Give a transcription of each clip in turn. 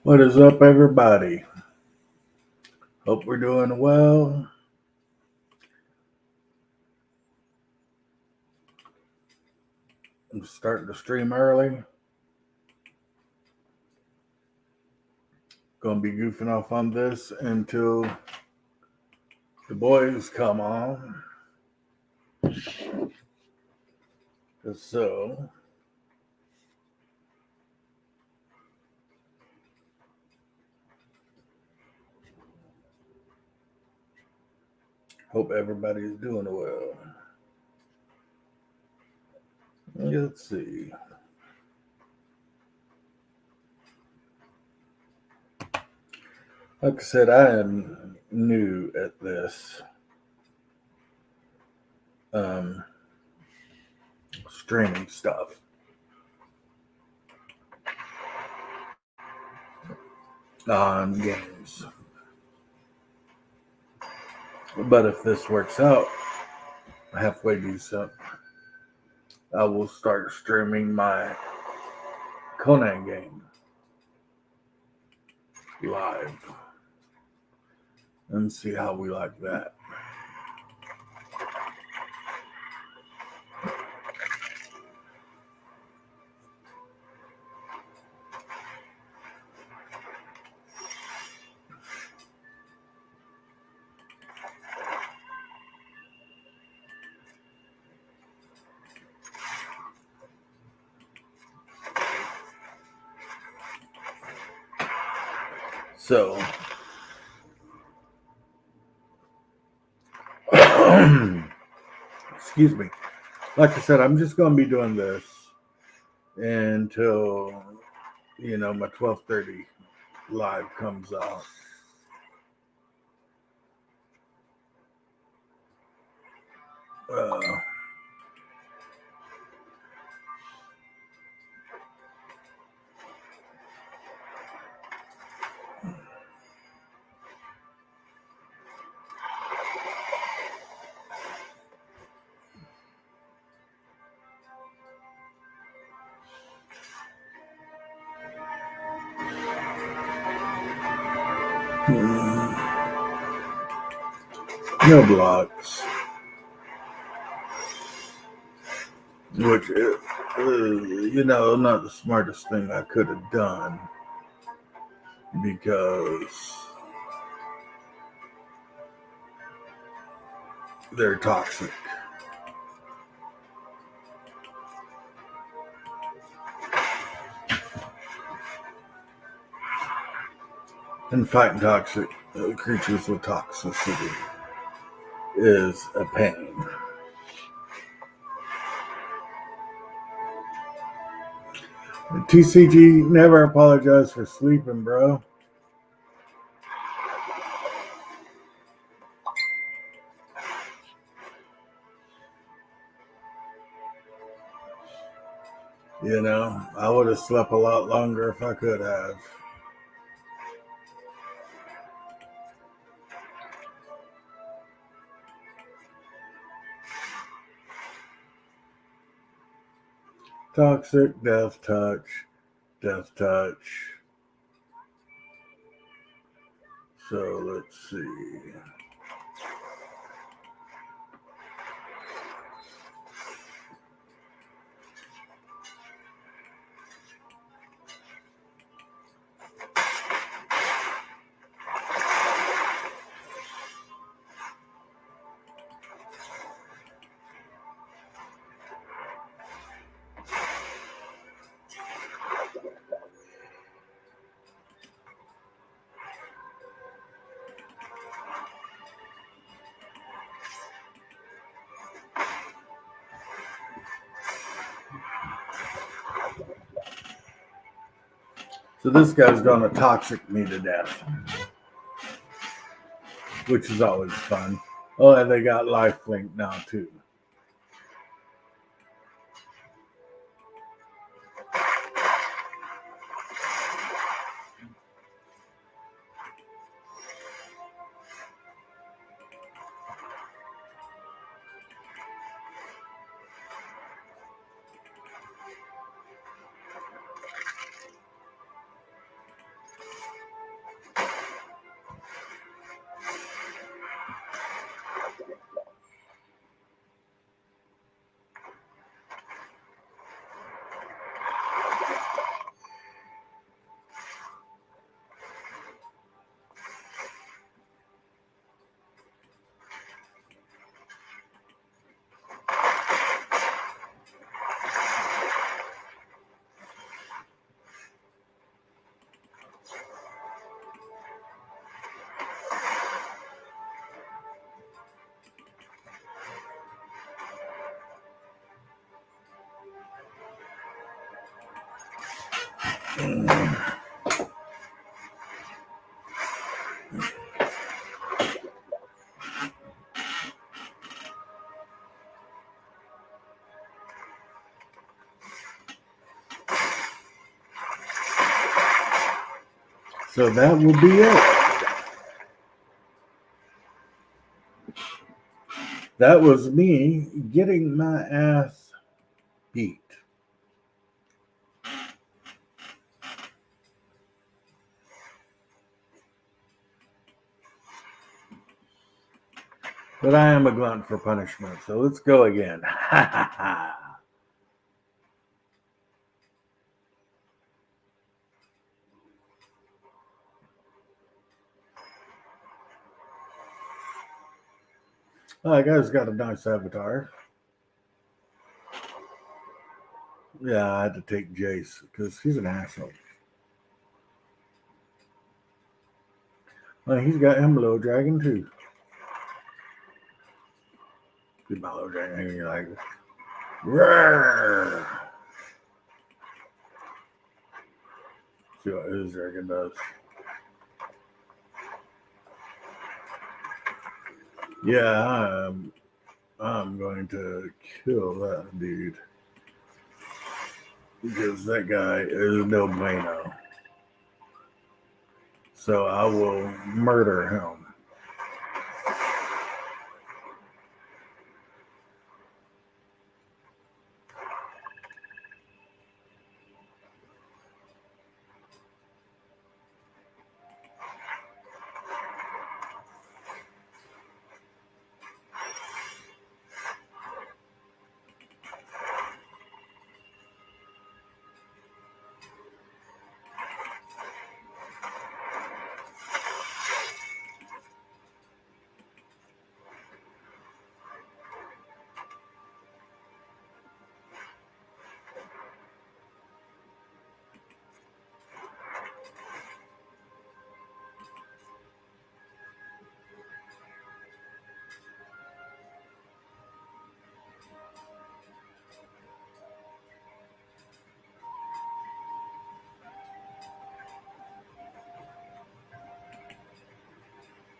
What is up, everybody? Hope we're doing well. I'm starting to stream early. Gonna be goofing off on this until the boys come on. So, hope everybody's doing well. Let's see. Like I said, I am new at this um, streaming stuff. On games. But if this works out halfway decent, I will start streaming my Conan game live and see how we like that. So, excuse me. Like I said, I'm just going to be doing this until my 12:30 live comes out. Uh, no blocks, which not the smartest thing I could have done because they're toxic. And fighting toxic creatures with toxicity is a pain. TCG, never apologize for sleeping, bro. I would have slept a lot longer if I could have. Toxic, death touch, death touch. So let's see. So this guy's gonna toxic me to death, which is always fun. Oh, and they got lifelink now too. So that will be it. That was me getting my ass beat. But I am a glutton for punishment, so let's go again. Ha ha ha. Oh, that guy's got a nice avatar. Yeah, I had to take Jace because he's an asshole. Well, he's got him a little dragon too. Get my little dragon, and you're like, roar. See what his dragon does. Yeah, I'm going to kill that dude because that guy is no bueno. So I will murder him.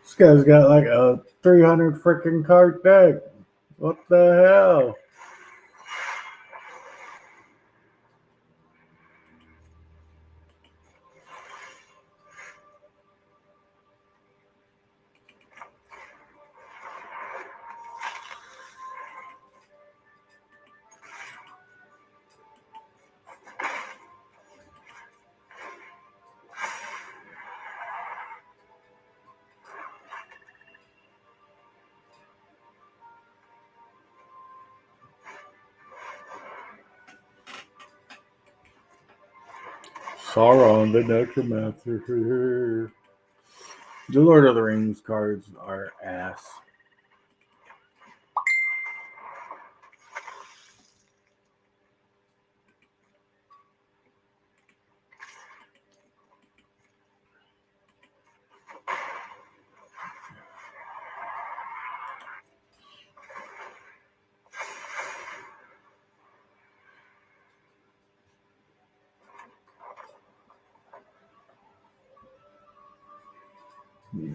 This guy's got like a 300 freaking card deck. What the hell? Sauron the Necromancer. The Lord of the Rings cards are ass. Yeah.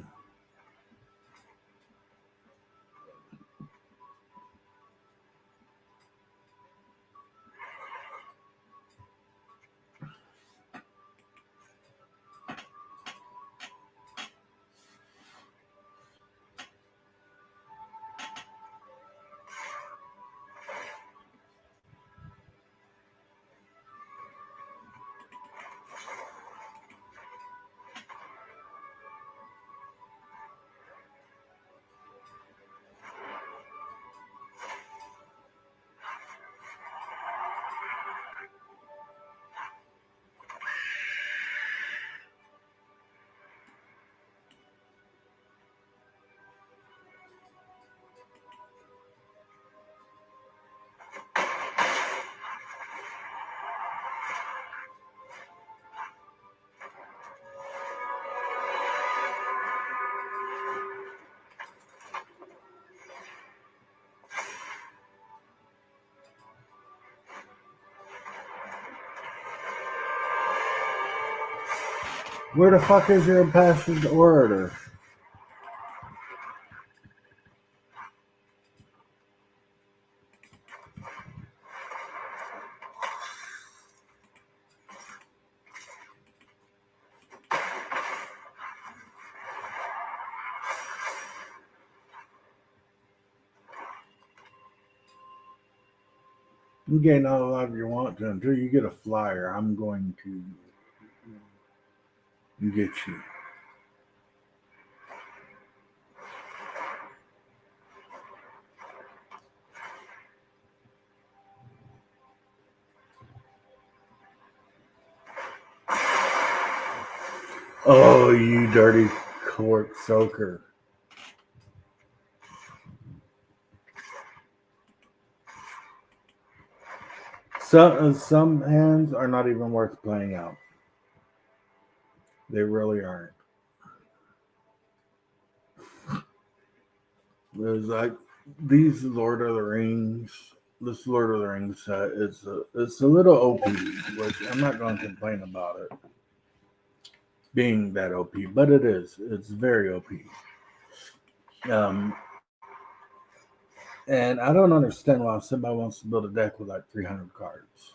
Where the fuck is your impassioned orator? You gain all the love you want to until you get a flyer. I'm going to get you. Oh, you dirty court soaker. Some hands are not even worth playing out. They really aren't. There's like these Lord of the Rings. This Lord of the Rings set it's a little OP, which I'm not going to complain about it being that OP, but it is. It's very OP. Um, and I don't understand why somebody wants to build a deck with like 300 cards.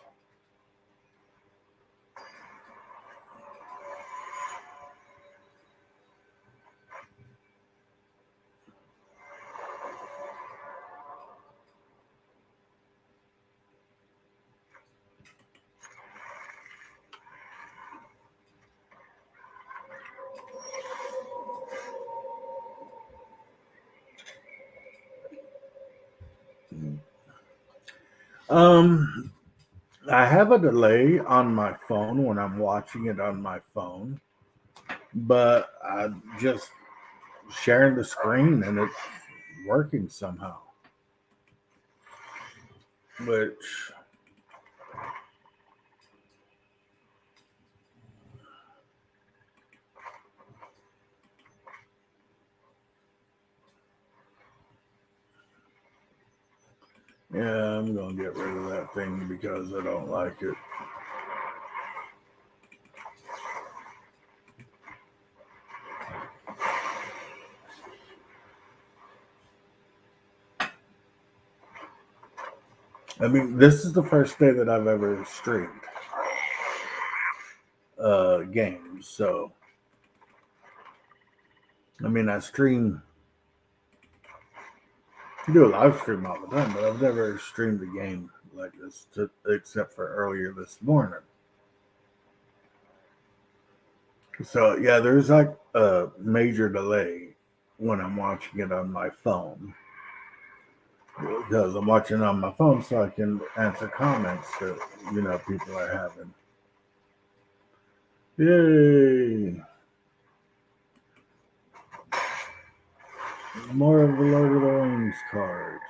Um, I have a delay on my phone when I'm watching it on my phone, but I'm just sharing the screen and it's working somehow. Which, yeah, I'm going to get rid of that thing because I don't like it. I mean, this is the first day that I've ever streamed games. So, I mean, I do a live stream all the time, but I've never streamed a game like this, except for earlier this morning. So, yeah, there's like a major delay when I'm watching it on my phone because I'm watching on my phone so I can answer comments that people are having. Yay! More of the Lord of the Rings cards.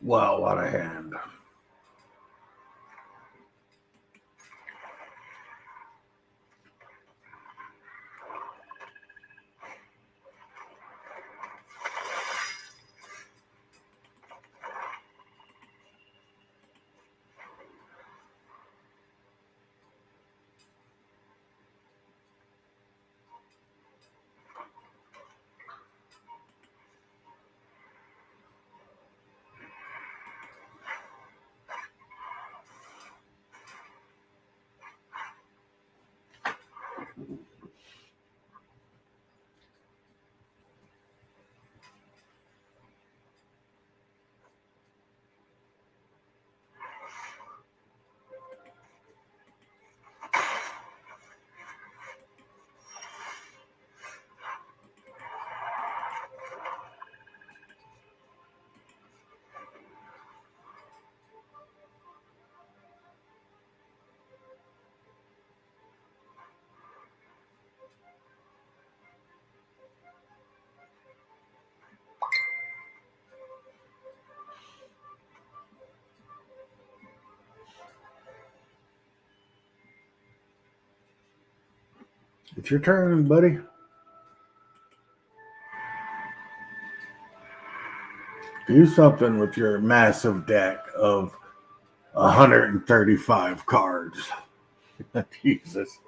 Wow, what a hand. It's your turn, buddy. Do something with your massive deck of 135 cards. Jesus.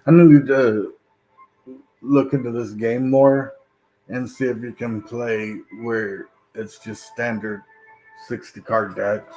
I need to look into this game more and see if you can play where it's just standard 60 card decks.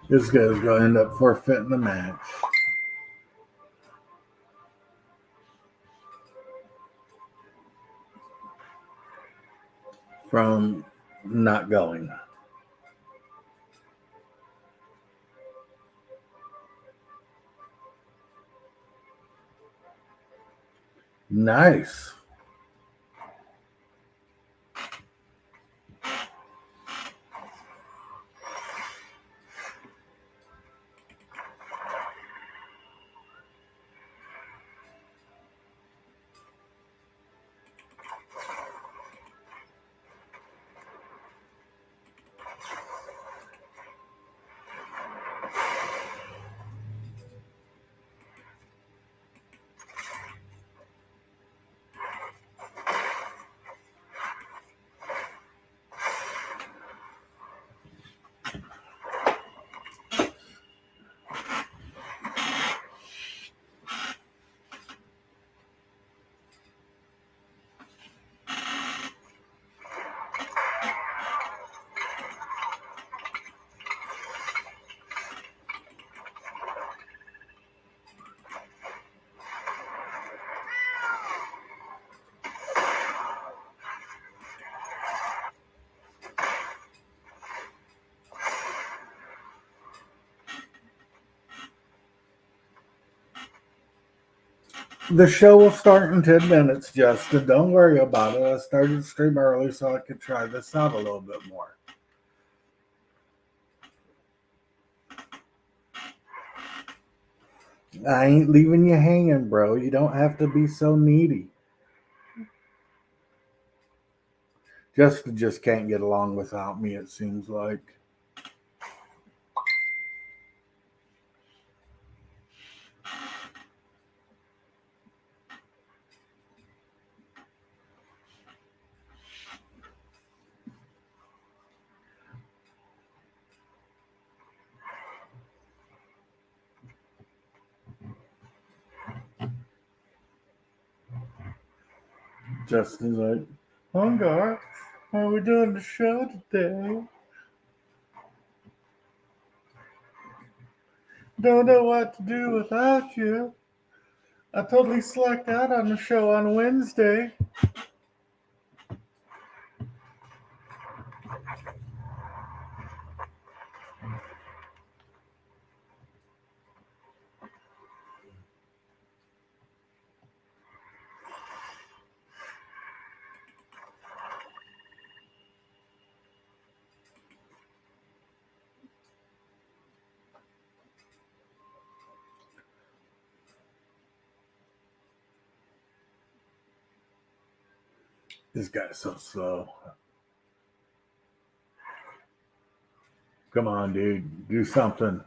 This guy's going to end up forfeiting the match from not going. Nice. The show will start in 10 minutes, Justin. Don't worry about it. I started the stream early so I could try this out a little bit more. I ain't leaving you hanging, bro. You don't have to be so needy. Justin just can't get along without me, it seems like. Justin's like, Hungar, are we doing the show today? Don't know what to do without you. I totally slacked out on the show on Wednesday. This guy's so slow. Come on, dude. Do something.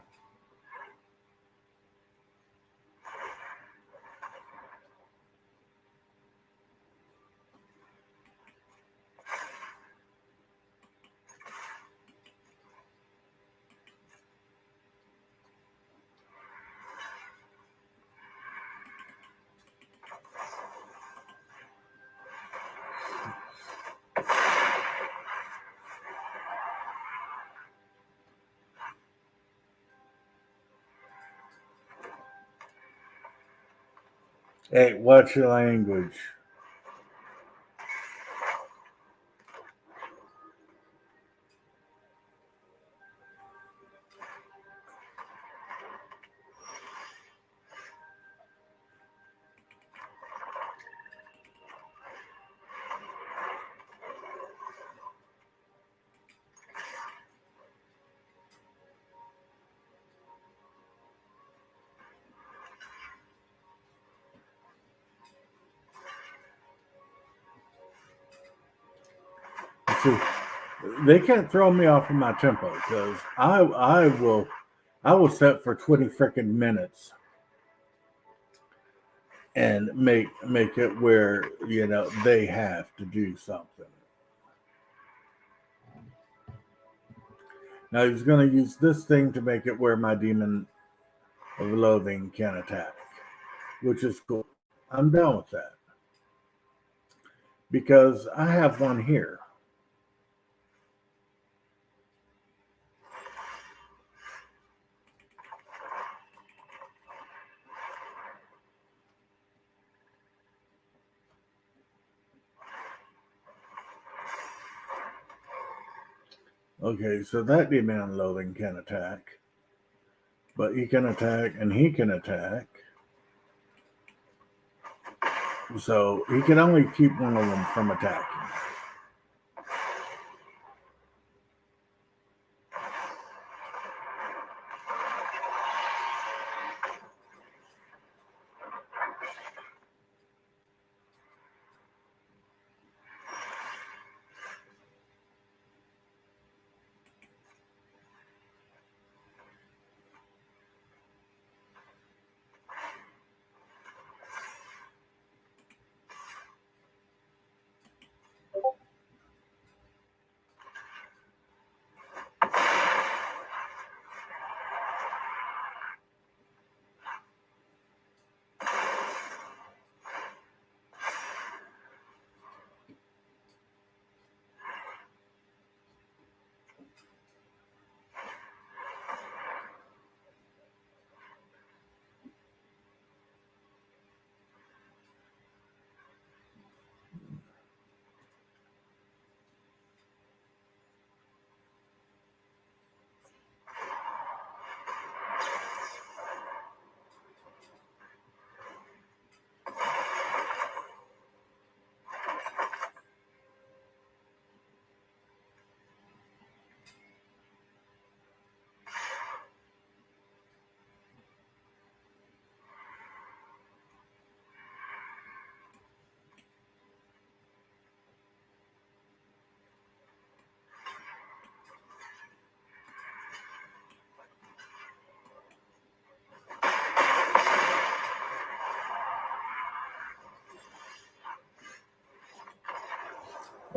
Hey, watch your language. See, they can't throw me off of my tempo because I will set for 20 freaking minutes and make it where they have to do something. Now he's going to use this thing to make it where my demon of loathing can attack, which is cool. I'm down with that because I have one here. Okay, so that demon of loathing can attack, but he can attack and he can attack. So he can only keep one of them from attacking.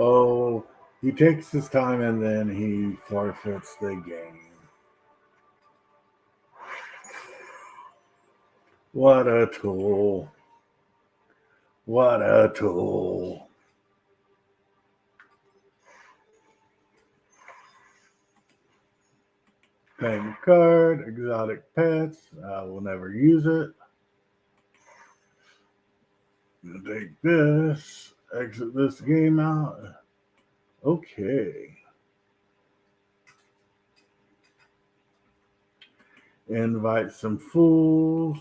Oh, he takes his time and then he forfeits the game. What a tool. What a tool. Paying card, exotic pets. I will never use it. Take this. Exit this game out. Okay. Invite some fools.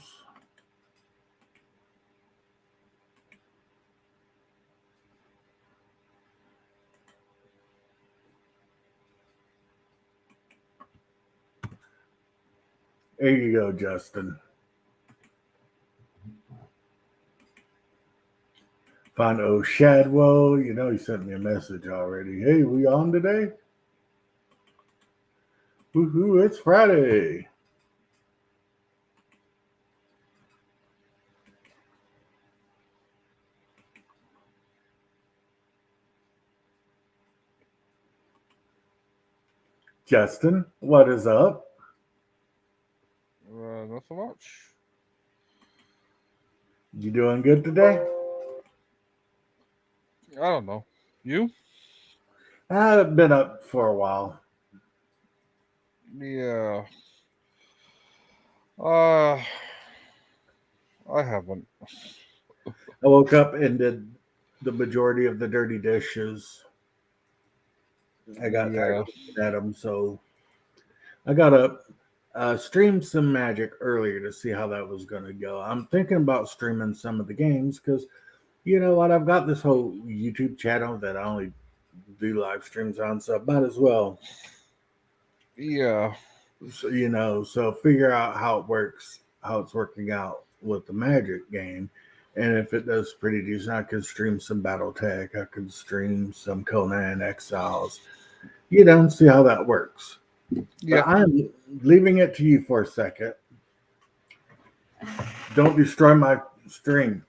There you go, Justin. Find Shadwell. You know he sent me a message already. Hey, we on today? Woohoo, it's Friday. Justin, what is up? Not so much. You doing good today? I don't know. You? I've been up for a while. Yeah. Uh, I haven't. I woke up and did the majority of the dirty dishes. I got tired Yeah. of looking at them, so I got up, streamed some Magic earlier to see how that was going to go. I'm thinking about streaming some of the games because you know what? I've got this whole YouTube channel that I only do live streams on, so I might as well, Yeah. so figure out how it works, how it's working out with the Magic game. And if it does pretty decent, I could stream some BattleTech. I could stream some Conan Exiles, and see how that works. Yeah. But I'm leaving it to you for a second. Don't destroy my stream.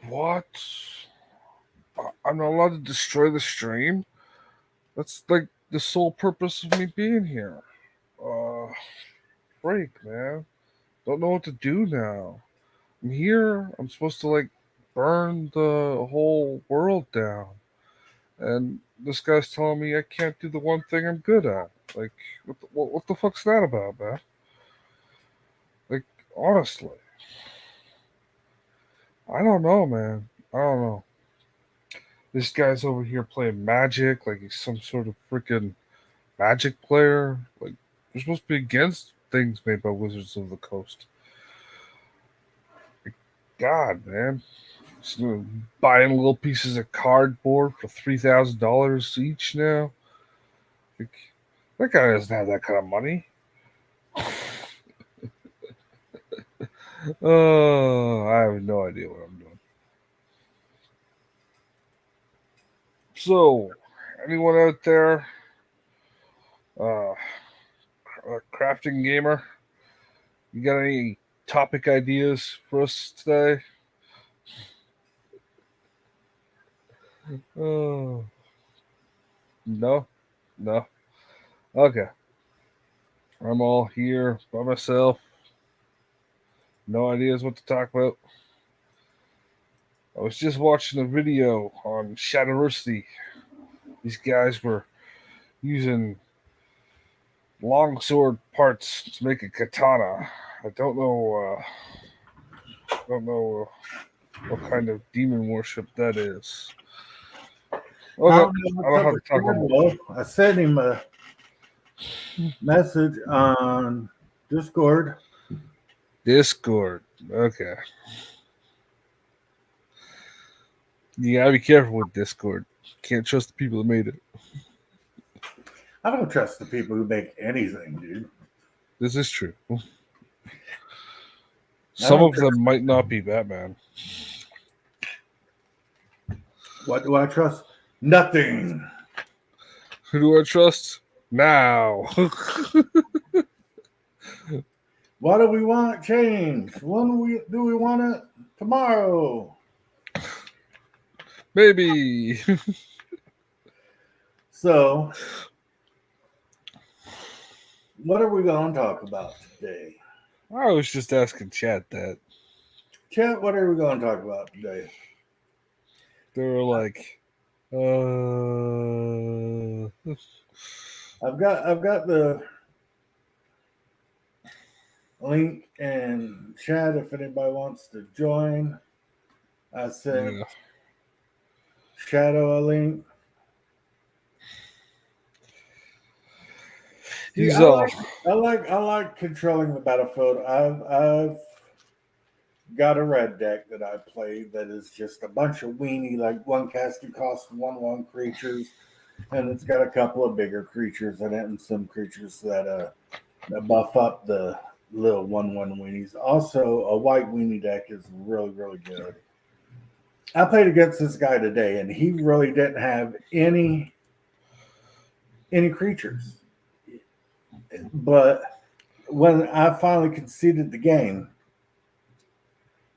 What? I'm not allowed to destroy the stream? That's like the sole purpose of me being here. Uh, break, man. Don't know what to do now. I'm here. I'm supposed to like burn the whole world down. And this guy's telling me I can't do the one thing I'm good at. Like, what the fuck's that about, man? Like, honestly, I don't know, man. I don't know. This guy's over here playing Magic like he's some sort of freaking Magic player. Like, we're supposed to be against things made by Wizards of the Coast. Like, God, man. Just, buying little pieces of cardboard for $3,000 each now. Like, that guy doesn't have that kind of money. Oh, I have no idea what I'm doing. So, anyone out there, uh, a crafting gamer, you got any topic ideas for us today? Oh, no, no. Okay, I'm all here by myself. No ideas what to talk about. I was just watching a video on Shadowversity. These guys were using longsword parts to make a katana. I don't know. Don't know what kind of demon worship that is. I Okay, don't know I what's don't up have to with talk about Shadwell. I sent him a message on Discord. Discord. Okay, you gotta be careful with Discord. Can't trust the people that made it. I don't trust the people who make anything, dude. This is true. I Some don't of trust. them might not be Batman. What do I trust? Nothing. Who do I trust? Now. What do we want change? When do we want it? Tomorrow. Maybe. So, what are we going to talk about today? I was just asking chat that. Chat, what are we going to talk about today? They were like, I've got the link in chat if anybody wants to join. I sent Yeah. Shadow a link. He's I like controlling the battlefield. I've got a red deck that I play that is just a bunch of weenie, like one casting cost 1/1 creatures, and it's got a couple of bigger creatures in it and some creatures that buff up the little 1/1 weenies. Also, a white weenie deck is really good. I played against this guy today, and he really didn't have any creatures. But when I finally conceded the game,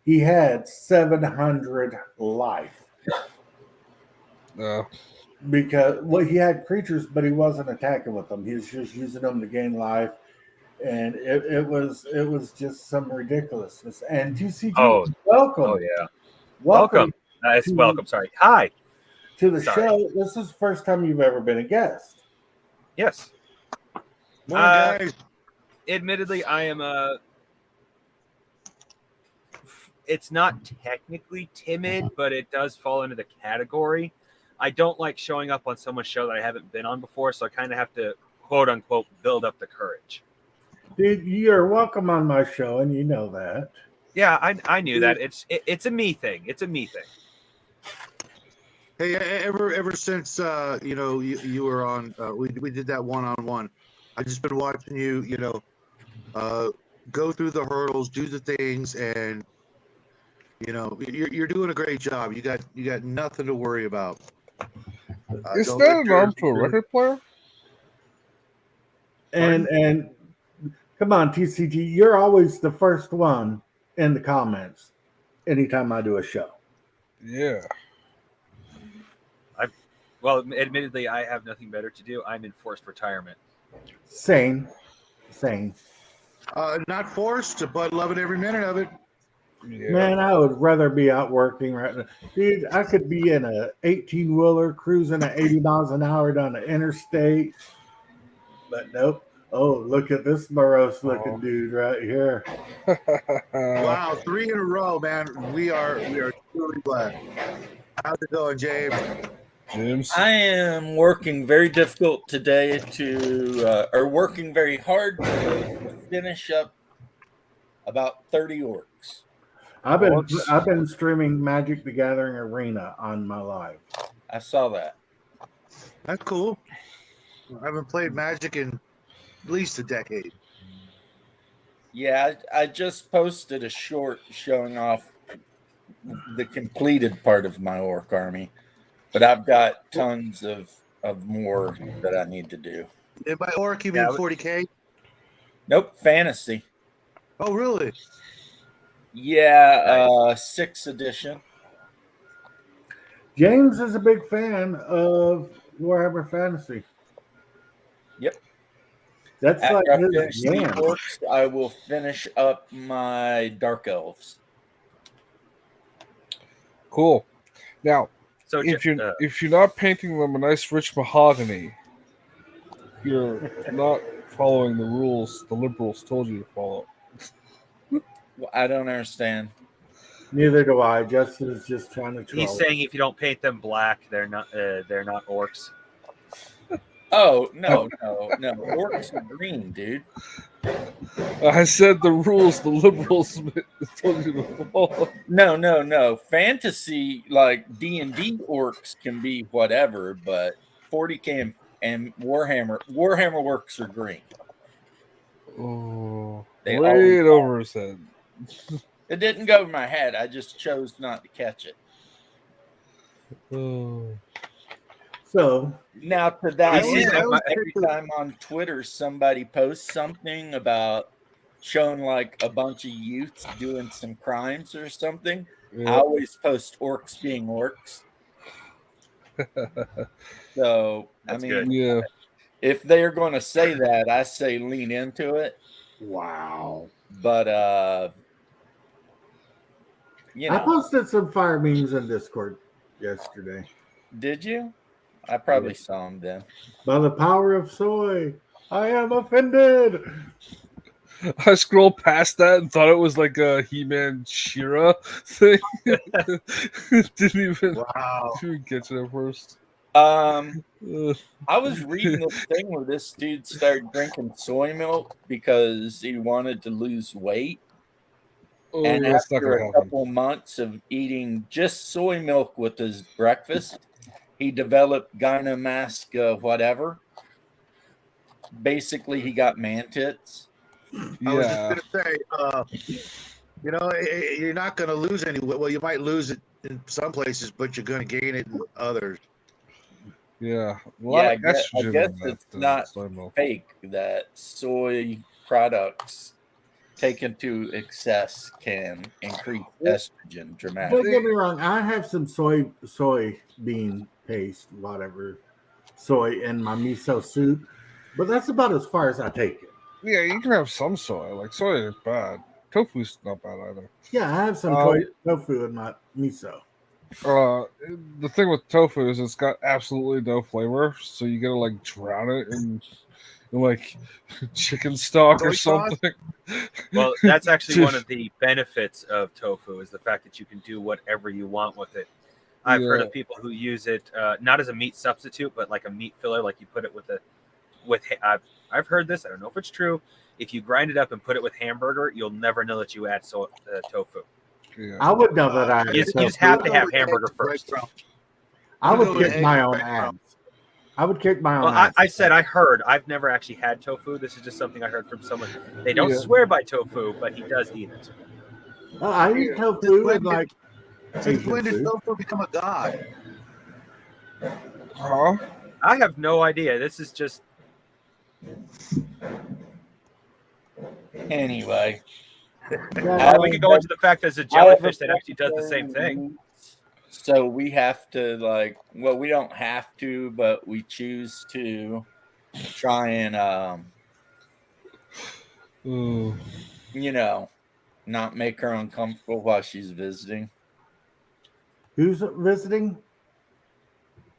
he had 700 life because he had creatures, but he wasn't attacking with them. He was just using them to gain life, and it was just some ridiculousness. And TCG, Oh, welcome, oh yeah, welcome. It's welcome. Sorry, hi to the Sorry. show. This is the first time you've ever been a guest. Yes. Morning, guys. Admittedly, I am it's not technically timid, but it does fall into the category. I don't like showing up on someone's show that I haven't been on before, so I kind of have to quote unquote build up the courage. Dude, you're welcome on my show, and you know that. Yeah, I knew that. It's a me thing. It's a me thing. Hey, ever since you were on, we did that one-on-one. I've just been watching you, go through the hurdles, do the things, and you're doing a great job. You got nothing to worry about. Is don't that let an your- arm to a record player? And come on, TCG, you're always the first one in the comments anytime I do a show. Yeah. Well, admittedly, I have nothing better to do. I'm in forced retirement. Same. Not forced, but loving every minute of it. Yeah. Man, I would rather be out working right now. Dude, I could be in a 18-wheeler cruising at 80 miles an hour down the interstate. But nope. Oh, look at this morose looking dude right here. Wow, 3 in a row, man. We are truly glad. How's it going, James? James. I am working very difficult today or working very hard to finish up about 30 orcs. I've been streaming Magic the Gathering Arena on my live. I saw that. That's cool. I haven't played Magic in at least a decade. Yeah, I just posted a short showing off the completed part of my orc army, but I've got tons of more that I need to do. And by orc, you mean 40K? Nope, fantasy. Oh, really? Yeah, 6th edition. James is a big fan of Warhammer Fantasy. Yep. That's After like I his finish the jam. orcs, I will finish up my dark elves. Cool. Now, So if you're not painting them a nice rich mahogany, you're not following the rules the liberals told you to follow. Well, I don't understand. Neither do I. Justin is just trying to troll. he's saying if you don't paint them black, they're not orcs. Oh, no. Orcs are green, dude. I said the rules the liberals told you to follow. No. Fantasy, like D&D orcs can be whatever, but 40K and Warhammer orcs are green. Oh, They right always are. over his head. It didn't go over my head. I just chose not to catch it. Oh. So, Now, to that This is end, my- every time on Twitter somebody posts something about showing like a bunch of youths doing some crimes or something, I Yeah. always post orcs being orcs. So, That's I mean, good. Yeah. if they're going to say that, I say lean into it. wow. But, I posted some fire memes in Discord yesterday. did you? I probably saw them then. By the power of soy, I am offended. I scrolled past that and thought it was like a He-Man She-Ra thing. Didn't even Wow. get to it first. I was reading this thing where this dude started drinking soy milk because he wanted to lose weight. And that's not after gonna a happen. couple months of eating just soy milk with his breakfast, he developed gynecomastia, whatever. Basically, he got man tits. I was Yeah, just gonna say, you're not gonna lose any. Well, you might lose it in some places, but you're gonna gain it in others. yeah. A Yeah, lot I of guess estrogen in it's that not soy milk. fake that soy products taken to excess can increase estrogen Don't dramatically. get me wrong. I have some soybean paste, whatever, soy in my miso soup, but that's about as far as I take it. Yeah, you can have some soy. Like soy is bad. Tofu's not bad either. Yeah, I have some tofu in my miso. The thing with tofu is it's got absolutely no flavor, so you gotta like drown it in like chicken stock or Soy sauce? something. Well, that's actually one of the benefits of tofu is the fact that you can do whatever you want with it. I've heard Yeah. of people who use it not as a meat substitute, but like a meat filler, like you put it with. I've heard this. I don't know if it's true. If you grind it up and put it with hamburger, you'll never know that you add tofu. Yeah. I would know that I. You had just tofu. have to have hamburger first. I would Go with kick my egg own breadcrumb. ass. I would kick my own Well, ass. I said I heard. I've never actually had tofu. This is just something I heard from someone. They don't Yeah. swear by tofu, but he does eat it. I eat tofu and like. Since when did Asian food. tofu become a god? Huh? I have no idea. This is just Anyway, we could go into the fact there's a jellyfish that actually does the same thing. So we have to we don't have to, but we choose to try and Ooh. not make her uncomfortable while she's visiting. Who's visiting?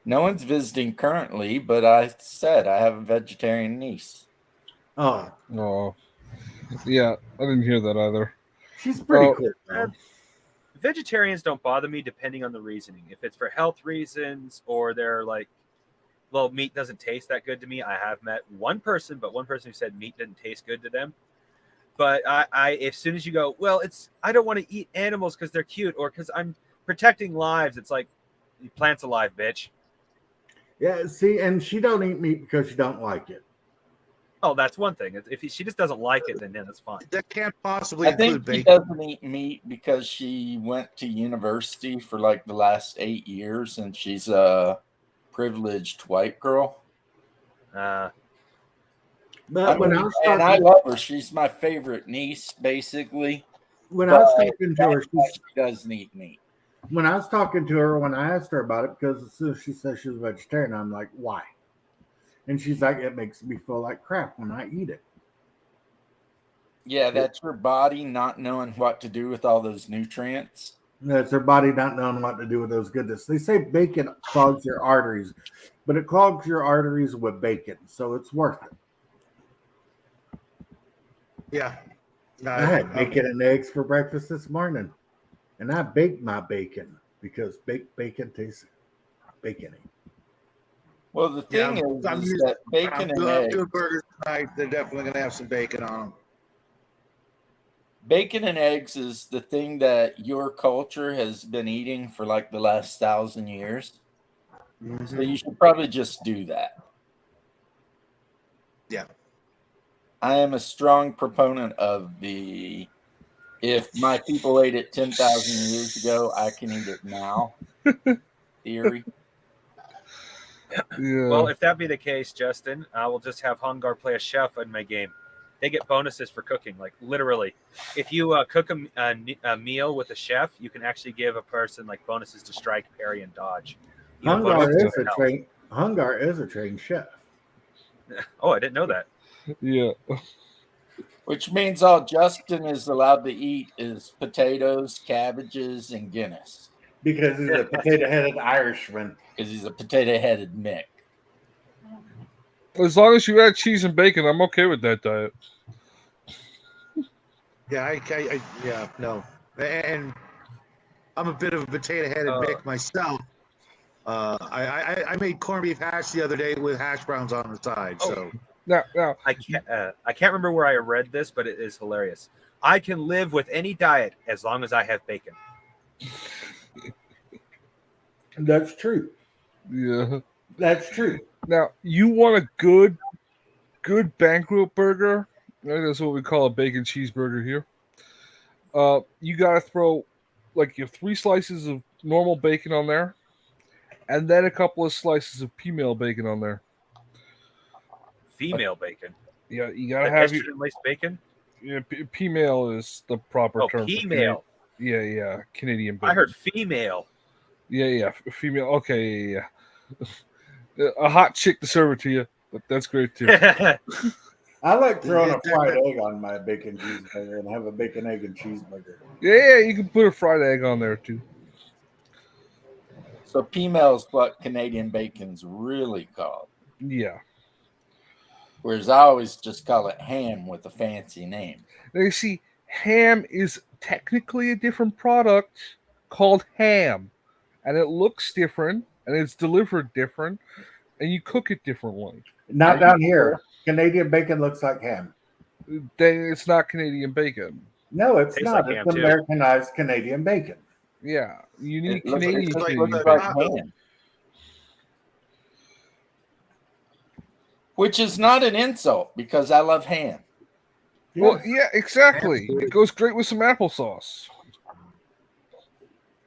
No one's visiting currently, but I said I have a vegetarian niece. Oh, Oh. Yeah, I didn't hear that either. she's pretty Oh. cool. though. Vegetarians don't bother me depending on the reasoning. If it's for health reasons or they're like, well, meat doesn't taste that good to me. I have met one person who said meat didn't taste good to them. But I as soon as you go, well, I don't want to eat animals because they're cute or because I'm protecting lives. It's like, plants alive, bitch. Yeah, see, and she don't eat meat because she don't like it. Oh, that's one thing. If she just doesn't like it, then that's fine. That can't possibly I think include she bacon. doesn't eat meat because she went to university for like the last 8 years, and she's a privileged white girl. But I when mean, I was and I talking, love her. She's my favorite niece, basically. when I was but talking to her, that's why she doesn't eat meat. when I was talking to her, when I asked her about it, because as soon as she said she was a vegetarian, I'm like, why? And she's like, it makes me feel like crap when I eat it. Yeah, that's her body not knowing what to do with all those nutrients. That's her body not knowing what to do with those goodness. They say bacon clogs your arteries, but it clogs your arteries with bacon, so it's worth it. Yeah. No, I had bacon and eggs for breakfast this morning, and I baked my bacon because baked bacon tastes bacony. Well, the Yeah, thing is I'm that bacon and eggs, doing burgers tonight. They're definitely going to have some bacon on them. bacon and eggs is the thing that your culture has been eating for like the last 1,000 years. So you should probably just do that. Yeah. I am a strong proponent of if my people ate it 10,000 years ago, I can eat it now theory. Yeah. Well, if that be the case, Justin, I will just have Hungar play a chef in my game. They get bonuses for cooking, like literally. If you cook a meal with a chef, you can actually give a person like bonuses to strike, parry, and dodge. Even Hungar bonuses is to a health. trained chef. Oh, I didn't know that. Yeah. Which means all Justin is allowed to eat is potatoes, cabbages, and Guinness. Because he's a potato-headed Irishman. Because he's a potato-headed Mick. As long as you add cheese and bacon, I'm okay with that diet. Yeah, no. And I'm a bit of a potato-headed Mick myself. I made corned beef hash the other day with hash browns on the side. Oh. So Now, I can't remember where I read this, but it is hilarious. I can live with any diet as long as I have bacon. That's true. yeah. That's true. Now, you want a good banquet burger? That's what we call a bacon cheeseburger here. You got to throw like you have 3 slices of normal bacon on there, and then a couple of slices of female bacon on there. Female bacon. Yeah, you gotta Like have your estrogen-laced bacon. female is the proper Oh, term. for female. Yeah, Canadian bacon. I heard female. Yeah, female. Okay, yeah. A hot chick to serve it to you, but that's great too. I like throwing a fried egg on my bacon cheeseburger and have a bacon, egg, and cheeseburger. Yeah, you can put a fried egg on there too. So female's what Canadian bacon's really called. Yeah. Whereas I always just call it ham with a fancy name. Now you see, ham is technically a different product called ham, and it looks different, and it's delivered different, and you cook it differently. Not down here. Canadian bacon looks like ham. Then it's not Canadian bacon. No, it's Tastes not. like It's ham, too. Americanized Canadian bacon. Yeah, you need It looks Canadian like Canadian bacon. ham. Which is not an insult because I love ham. Well, yeah, exactly. It goes great with some applesauce.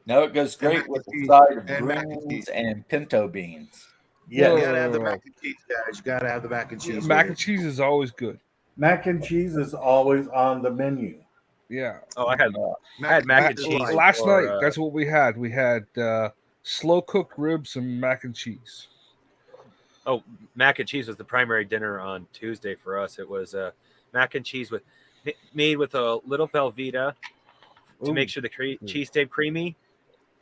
No, it goes great mac with and the cheese. side of And mac and greens cheese. and pinto beans. Yes. you gotta have the mac and cheese, guys. You gotta have the mac and cheese. Mac with and it. cheese is always good. Mac and cheese is always on the menu. Yeah. Oh, I had mac and is cheese like- Last for, night, that's what we had. We had slow cooked ribs and mac and cheese. mac and cheese was the primary dinner on Tuesday for us. It was mac and cheese made with a little Velveeta to Ooh. make sure the cheese stayed creamy,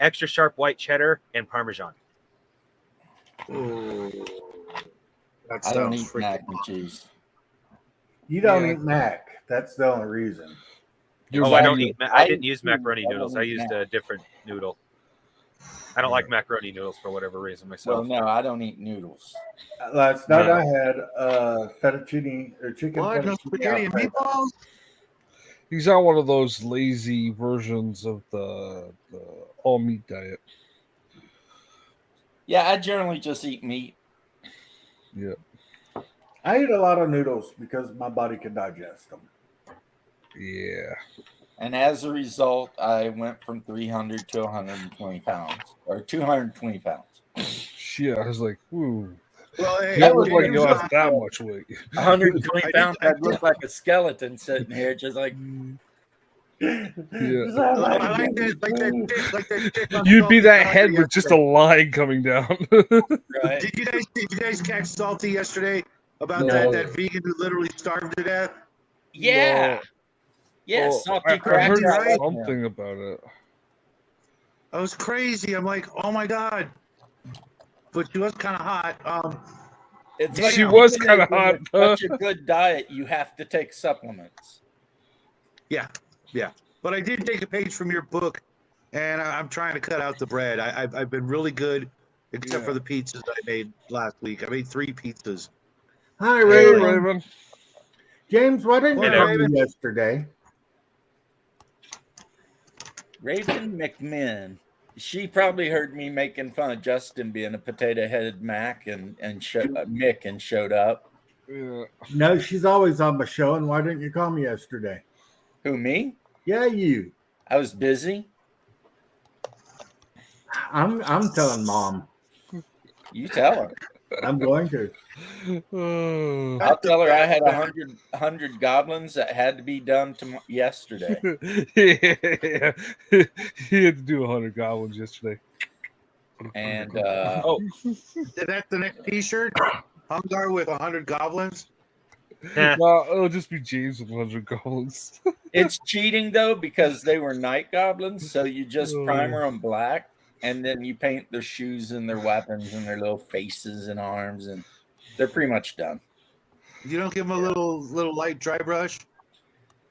extra sharp white cheddar, and Parmesan. Ooh, that I don't sounds eat freaking mac and cheese. You don't Yeah. eat mac. That's the only reason. Oh, I don't eat. I didn't I use do. macaroni I don't noodles. I eat used mac. a different noodle. I don't like macaroni noodles for whatever reason Well, myself. no, I don't eat noodles. Last night No. I had fettuccine or chicken What? No fettuccine spaghetti and Alfredo. meatballs? He's on one of those lazy versions of the all meat diet. Yeah, I generally just eat meat. Yeah. I eat a lot of noodles because my body can digest them. Yeah. And as a result, I went from 300 to 120 pounds, or 220 pounds. Yeah, I was like, ooh. Well, hey, You don't look like James, you lost that much weight. 120 I pounds, did- I'd look like a skeleton sitting here, just like, Yeah. I like that chick on You'd be Salty that Salty head with just a yesterday. line coming down. right? Did you guys catch Salty yesterday about No. that vegan who literally starved to death? Yeah. No. Yeah, Oh, salty I heard crackers. right? something about it. I was crazy. I'm like, oh my god. But she was kind of hot. It's She like was even kinda if you have hot, Such a good diet, you have to take supplements. Yeah. But I did take a page from your book, and I'm trying to cut out the bread. I've been really good, except Yeah. for the pizzas I made last week. I made 3 pizzas. Hi, Hey, Raven. Raven. James, why didn't you Hey, call me Raven. yesterday? Raven McMinn. She probably heard me making fun of Justin being a potato-headed Mac and Mick and showed up. Yeah. No, she's always on the show, and why didn't you call me yesterday? Who, me? Yeah, you. I was busy. I'm telling Mom. You tell her. I'm going to. Oh. I'll tell her I had 100 goblins that had to be done yesterday. Yeah. He had to do 100 goblins yesterday. And Oh, That's the next T-shirt. Hungar with 100 goblins. No, it'll just be James with 100 goblins. it's cheating though because they were night goblins. So you just primer them black and then you paint their shoes and their weapons and their little faces and arms, and they're pretty much done. You don't give them a little light dry brush.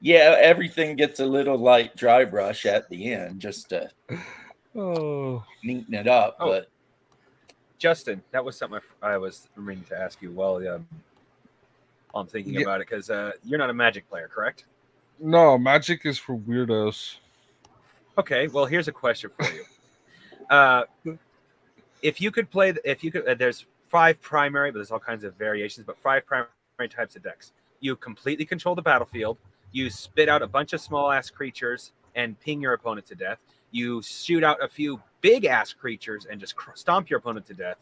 Yeah, everything gets a little light dry brush at the end just to Oh, neaten it up. Oh. But Justin, that was something I was meaning to ask you while I'm thinking Yeah. about it, because you're not a Magic player, correct? no, Magic is for weirdos. Okay, well, here's a question for you. If you could there's 5 primary, but there's all kinds of variations, but 5 primary types of decks. You completely control the battlefield. You spit out a bunch of small ass creatures and ping your opponent to death. You shoot out a few big ass creatures and just stomp your opponent to death.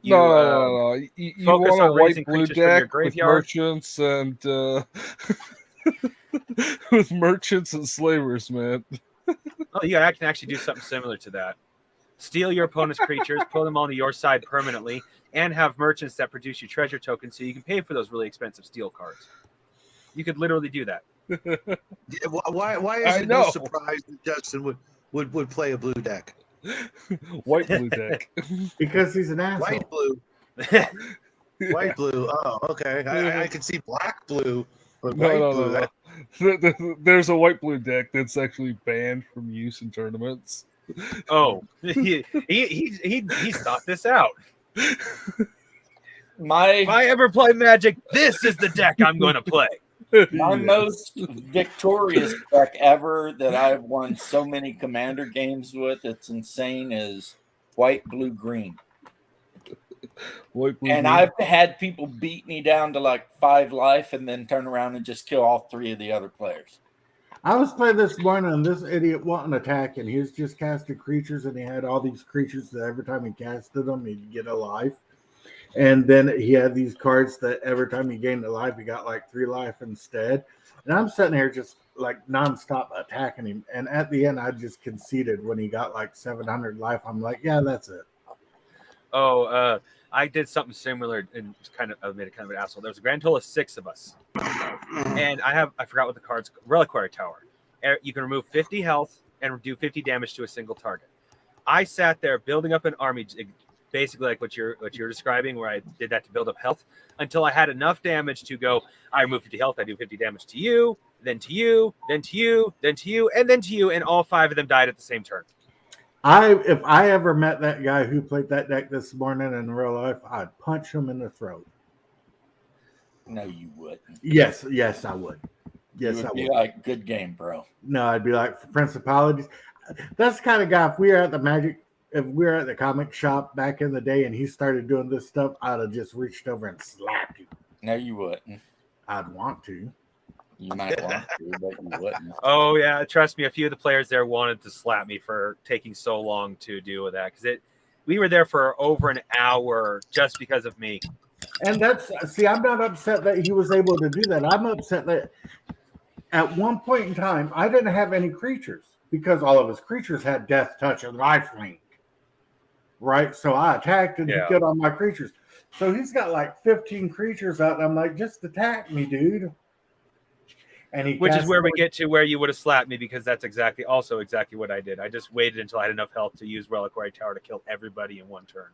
You, No. You focus want a on white raising blue creatures from your deck with graveyard. merchants and with merchants and slavers, man. Oh, yeah, I can actually do something similar to that. Steal your opponent's creatures, pull them onto your side permanently, and have merchants that produce you treasure tokens so you can pay for those really expensive steel cards. You could literally do that. Yeah, why is I it no know. surprise that Justin would play a blue deck? White blue deck. Because he's an asshole. White blue. White blue. Oh, okay. I can see black blue, but white blue. No. There's a white blue deck that's actually banned from use in tournaments. Oh, he's thought this out. If I ever play Magic, this is the deck I'm going to play. my Yes. most victorious deck ever that I've won so many commander games with, it's insane, is white, blue, green. White blue And green. I've had people beat me down to like 5 life and then turn around and just kill all 3 of the other players. I was playing this morning and this idiot wasn't attacking. He was just casting creatures and he had all these creatures that every time he casted them, he'd get a life. And then he had these cards that every time he gained a life, he got like 3 life instead. And I'm sitting here just like nonstop attacking him. And at the end, I just conceded when he got like 700 life. I'm like, yeah, that's it. Oh, I did something similar and made a kind of an asshole. There was a grand total of 6 of us, and I forgot what the card's Reliquary Tower. You can remove 50 health and do 50 damage to a single target. I sat there building up an army, basically like what you're describing, where I did that to build up health until I had enough damage to go. I remove 50 health, I do 50 damage to you, then to you, then to you, then to you, and then to you, and all 5 of them died at the same turn. If I ever met that guy who played that deck this morning in real life, I'd punch him in the throat. No, you wouldn't. Yes, I would. You Yes, would I be would. like, good game, bro. No, I'd be like, for principalities. That's the kind of guy, if we were at the comic shop back in the day and he started doing this stuff, I'd have just reached over and slapped him. No, you wouldn't. I'd want to. You might want to, but you wouldn't. Oh yeah, trust me. A few of the players there wanted to slap me for taking so long to do with that because we were there for over an hour just because of me. And I'm not upset that he was able to do that. I'm upset that at one point in time, I didn't have any creatures because all of his creatures had Death Touch and Lifelink. Right? So I attacked and he killed all my creatures. So he's got like 15 creatures out, and I'm like, just attack me, dude. And Which is where we get to where you would have slapped me because that's exactly what I did. I just waited until I had enough health to use Reliquary Tower to kill everybody in one turn.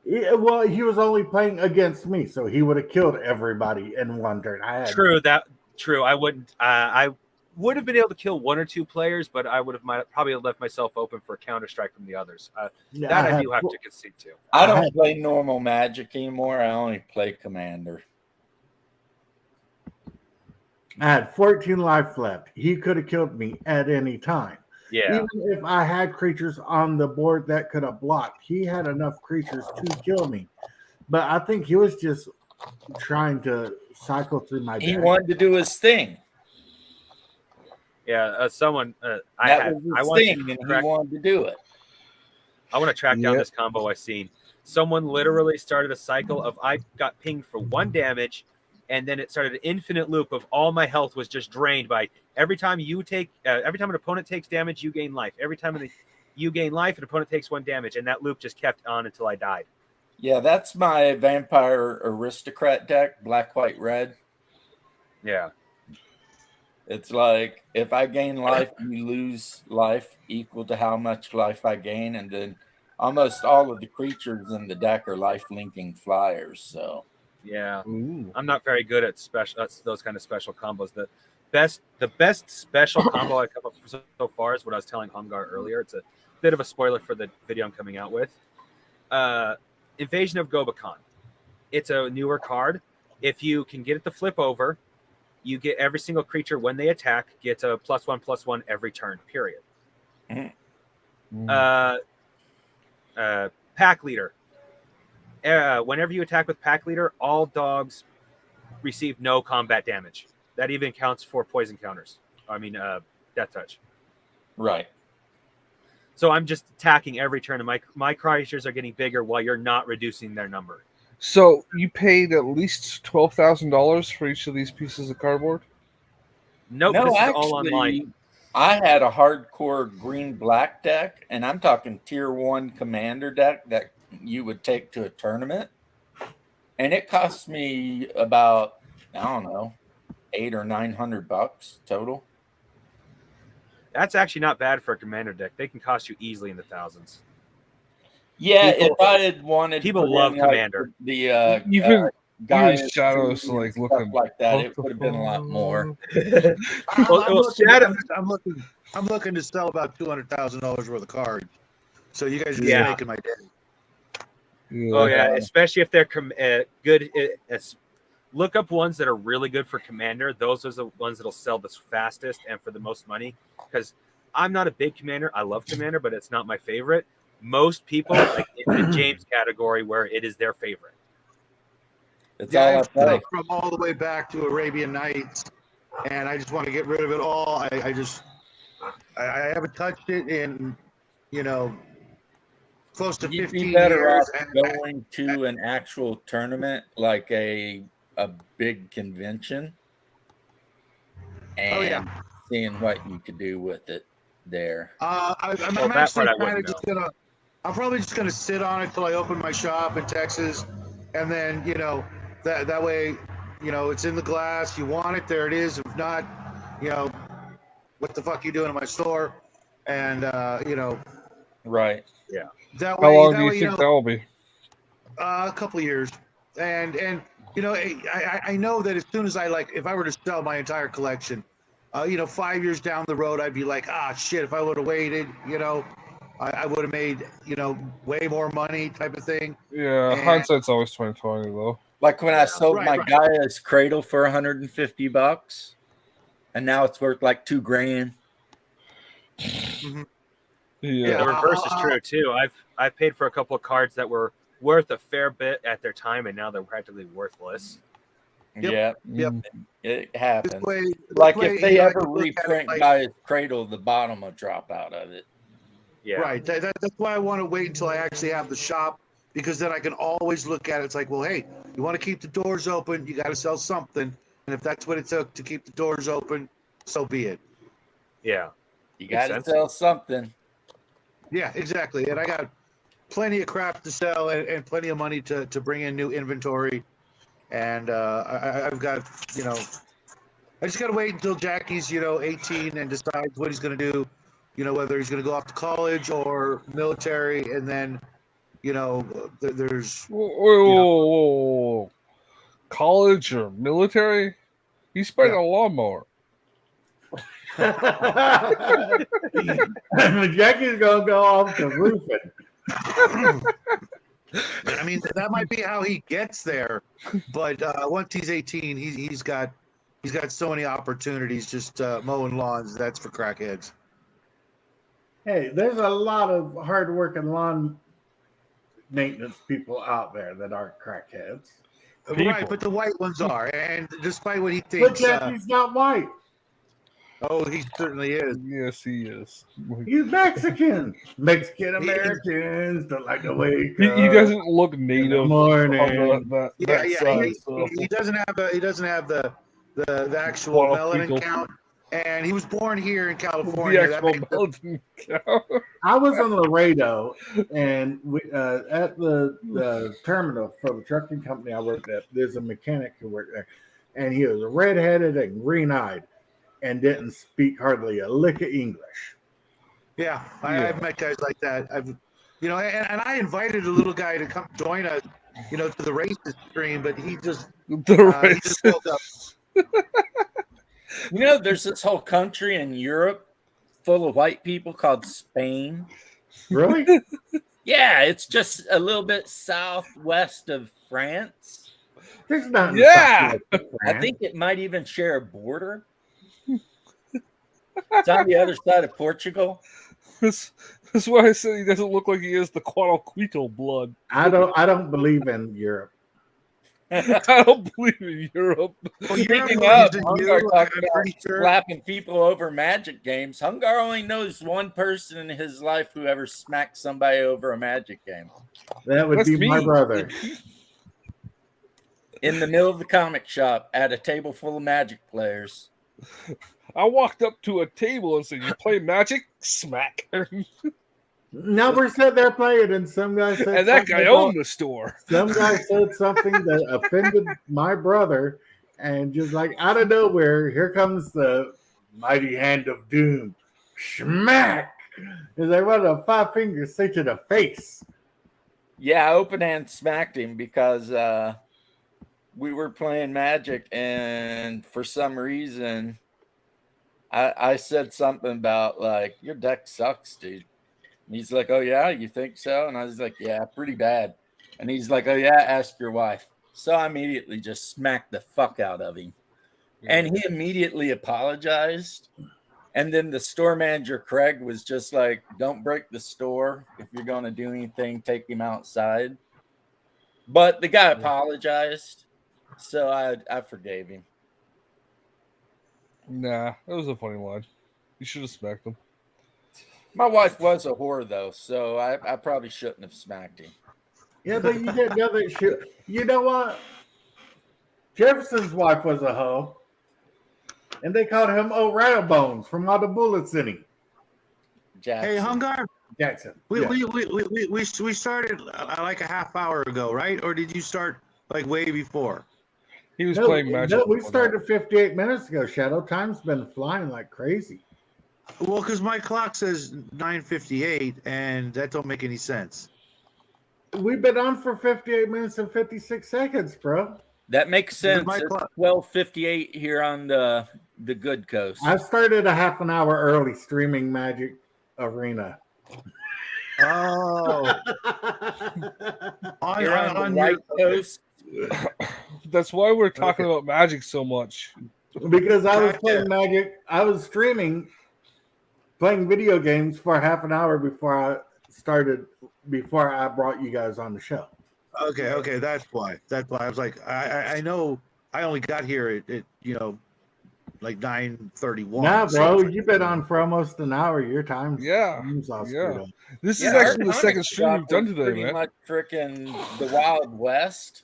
Yeah, well, he was only playing against me, so he would have killed everybody in one turn. True. I wouldn't. I would have been able to kill 1 or 2 players, but I would have probably left myself open for a counter strike from the others. I do have to concede to. I don't play normal Magic anymore. I only play Commander. I had 14 life left. He could have killed me at any time. Yeah. Even if I had creatures on the board that could have blocked, he had enough creatures to kill me. But I think he was just trying to cycle through my deck. He wanted to do his thing. Yeah. Someone. That was his thing, and he wanted to do it. I want to track down this combo I seen. Someone literally started a cycle of I got pinged for 1 damage. And then it started an infinite loop of all my health was just drained by every time an opponent takes damage, you gain life. Every time you gain life, an opponent takes 1 damage. And that loop just kept on until I died. Yeah, that's my Vampire Aristocrat deck, black, white, red. Yeah. It's like if I gain life, you lose life equal to how much life I gain. And then almost all of the creatures in the deck are life linking flyers. So Yeah. Ooh. I'm not very good at those kind of special combos. the best special combo I've come up with so far is what I was telling Humgar earlier. It's a bit of a spoiler for the video I'm coming out with. Invasion of Gobakhan. It's a newer card. If you can get it to flip over, you get every single creature when they attack gets a +1/+1 every turn. Period. Pack Leader. Whenever you attack with Pack Leader, all dogs receive no combat damage. That even counts for poison counters. Death touch. Right. So I'm just attacking every turn, and my creatures are getting bigger while you're not reducing their number. So you paid at least $12,000 for each of these pieces of cardboard? Nope, No, this is actually, all online. I had a hardcore green-black deck, and I'm talking tier 1 commander deck that you would take to a tournament. And it cost me about, I don't know, $800 or $900 total. That's actually not bad for a commander deck. They can cost you easily in the thousands. Yeah, People- if I had wanted people to put love in, like, commander. the Even Gaia's Shadows, Tree and like, stuff looking like that, it would have been a lot more. I'm looking to sell about $200,000 worth of cards. So you guys are just Yeah. making my day. Yeah. Oh yeah, especially if they're good. Look up ones that are really good for commander. Those are the ones that'll sell the fastest and for the most money. Because I'm not a big commander. I love commander, but it's not my favorite. Most people like in the James category where it is their favorite. It's Yeah, all I I've play. stuck from all the way back to Arabian Nights, and I just want to get rid of it all. I haven't touched it in, close to You'd 15 be better off years. going to an actual tournament, like a big convention, and Oh, yeah. seeing what you could do with it there. I'm Well, that actually part I kind of wouldn't just gonna. I'm probably just gonna sit on it till I open my shop in Texas, and then that way, it's in the glass. You want it, there it is. If not, what the fuck you doing in my store? And Right. that way. How long that do you way, think that will be? A couple of years, and I know that as soon as if I were to sell my entire collection, 5 years down the road, I'd be like, shit, if I would have waited, I would have made way more money, type of thing. Yeah, And- hindsight's always 20/20 though. Like when I sold Right, my right. Gaia's Cradle for $150, and now it's worth like $2,000. Yeah. The reverse is true too. I've paid for a couple of cards that were worth a fair bit at their time, and now they're practically worthless. Yep. Yeah, Yep. it This happens. way, Like this way, if they I ever can look at it reprint like- Gaia's Cradle, the bottom will drop out of it. Yeah. Right. That's why I want to wait until I actually have the shop, because then I can always look at it. It's like, well, hey, you want to keep the doors open, you got to sell something. And if that's what it took to keep the doors open, so be it. Yeah. You Makes got to sense. sell something. Yeah, exactly. And I got plenty of crap to sell and plenty of money to bring in new inventory. And I've got, I just got to wait until Jackie's, 18 and decides what he's going to do, whether he's going to go off to college or military. And then, there's, Whoa. College or military? He sprayed Yeah. a lawnmower. Jackie's gonna go off to roofing. I mean, that might be how he gets there. But once he's 18, he's got so many opportunities just mowing lawns. That's for crackheads. Hey, there's a lot of hardworking lawn maintenance people out there that aren't crackheads. Right, but the white ones are. And despite what he But thinks, Jackie's not white. he certainly is. Yes, he is. He's Mexican. Mexican Americans don't like to wake He up doesn't look in the native morning. on that Yeah. side. So. He doesn't have the actual Lot of melanin people. count. And he was born here in The California. That actual makes- Belgian cow. I was in Laredo, and we, at the terminal for the trucking company I worked at, there's a mechanic who worked there, and he was redheaded and green-eyed, and didn't speak hardly a lick of English. Yeah, Yeah. I've met guys like that. And I invited a little guy to come join us, to the racist stream, but he just The he just woke up. You know, there's this whole country in Europe full of white people called Spain. Really? Yeah, it's just a little bit southwest of France. There's nothing. Yeah. I think it might even share a border. It's on the other side of Portugal. That's why I said he doesn't look like he has the Guanajuato blood. I don't believe in Europe. I don't believe in Europe. Well, Speaking Europe of, believes in Hungar you, talked I'm about pretty sure. slapping people over Magic games. Hungar only knows one person in his life who ever smacked somebody over a Magic game. That would That's be my me. brother. In the middle of the comic shop at a table full of Magic players. I walked up to a table and said, "You play Magic?" Smack. Now we're sitting there playing, and some guy said, And that something guy about- owned the store. Some guy said something that offended my brother, and just like out of nowhere, here comes the mighty hand of doom. Smack! Is I want a 5 fingers straight to the face. Yeah, open hand smacked him because we were playing Magic, and for some reason, I said something about like, your deck sucks, dude. And he's like, "Oh yeah, you think so?" And I was like, "Yeah, pretty bad." And he's like, "Oh yeah, ask your wife." So I immediately just smacked the fuck out of him, and he immediately apologized. And then the store manager, Craig, was just like, "Don't break the store. If you're going to do anything, take him outside." But the guy apologized, so I forgave him. Nah, that was a funny line. You should have smacked him. My wife was a whore, though, so I probably shouldn't have smacked him. Yeah, but you didn't know that shit. You know what? Jefferson's wife was a hoe, and they called him O'Reilly Bones from all the bullets in him. Jackson. Hey, Hungar, Jackson. we, Yeah. we started like a half hour ago, right? Or did you start like way before? He was No, playing Magic. no, we before started 58 minutes ago. Shadow time's been flying like crazy. Well, because my clock says 9:58, and that don't make any sense. We've been on for 58 minutes and 56 seconds, bro. That makes sense. My It's clock- 12:58 here on the good coast. I started a half an hour early streaming Magic Arena. Oh, Here on the on right your, coast. that. That's why we're talking about Magic so much. Because I was Gotcha. playing Magic, I was streaming, playing video games for half an hour before I brought you guys on the show. okay, that's why. That's why I was like, I know I only got here at like 9:31. Now, so- bro, you've been on for almost an hour. Your time's Yeah, all screwed yeah. up. This Yeah, is our actually the comic second stream shop we've done was today, pretty man. much freaking the Wild West.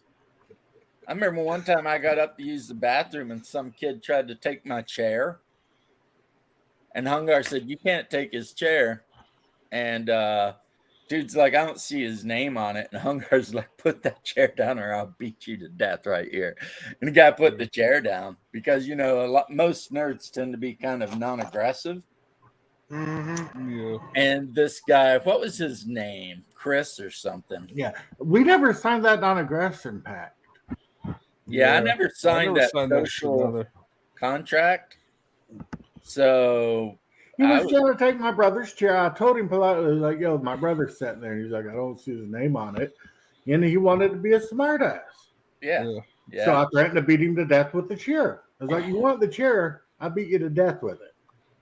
I remember one time I got up to use the bathroom and some kid tried to take my chair. And Hungar said, "You can't take his chair." And dude's like, "I don't see his name on it." And Hungar's like, "Put that chair down or I'll beat you to death right here." And the guy put the chair down because, most nerds tend to be kind of non-aggressive. Mhm. Yeah. And this guy, what was his name? Chris or something. Yeah, we never signed that non-aggression pact. Yeah, I never signed that signed that shit social either. contract. So He I was trying to take my brother's chair. I told him politely, I was like, "Yo, my brother's sitting there." And he's like, "I don't see his name on it," and he wanted to be a smartass. yeah, Yeah. yeah. So I threatened to beat him to death with the chair. I was like, "You want the chair? I beat you to death with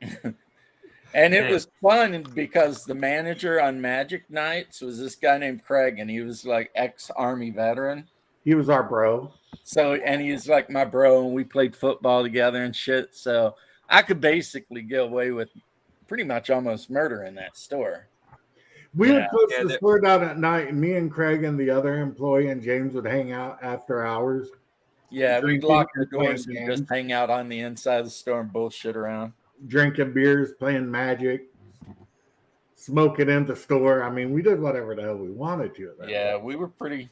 it." And it was fun because the manager on Magic Nights was this guy named Craig, and he was like ex-Army veteran. He was our bro. So, and he's like my bro, and we played football together and shit. So I could basically get away with pretty much almost murder in that store. We would Yeah. post Yeah, the that- store down at night, and me and Craig and the other employee and James would hang out after hours. Yeah, we'd Drinking lock the and playing doors and games. just hang out on the inside of the store and bullshit around. Drinking beers, playing Magic, smoking in the store. I mean, we did whatever the hell we wanted to. at that Yeah, point. we were pretty.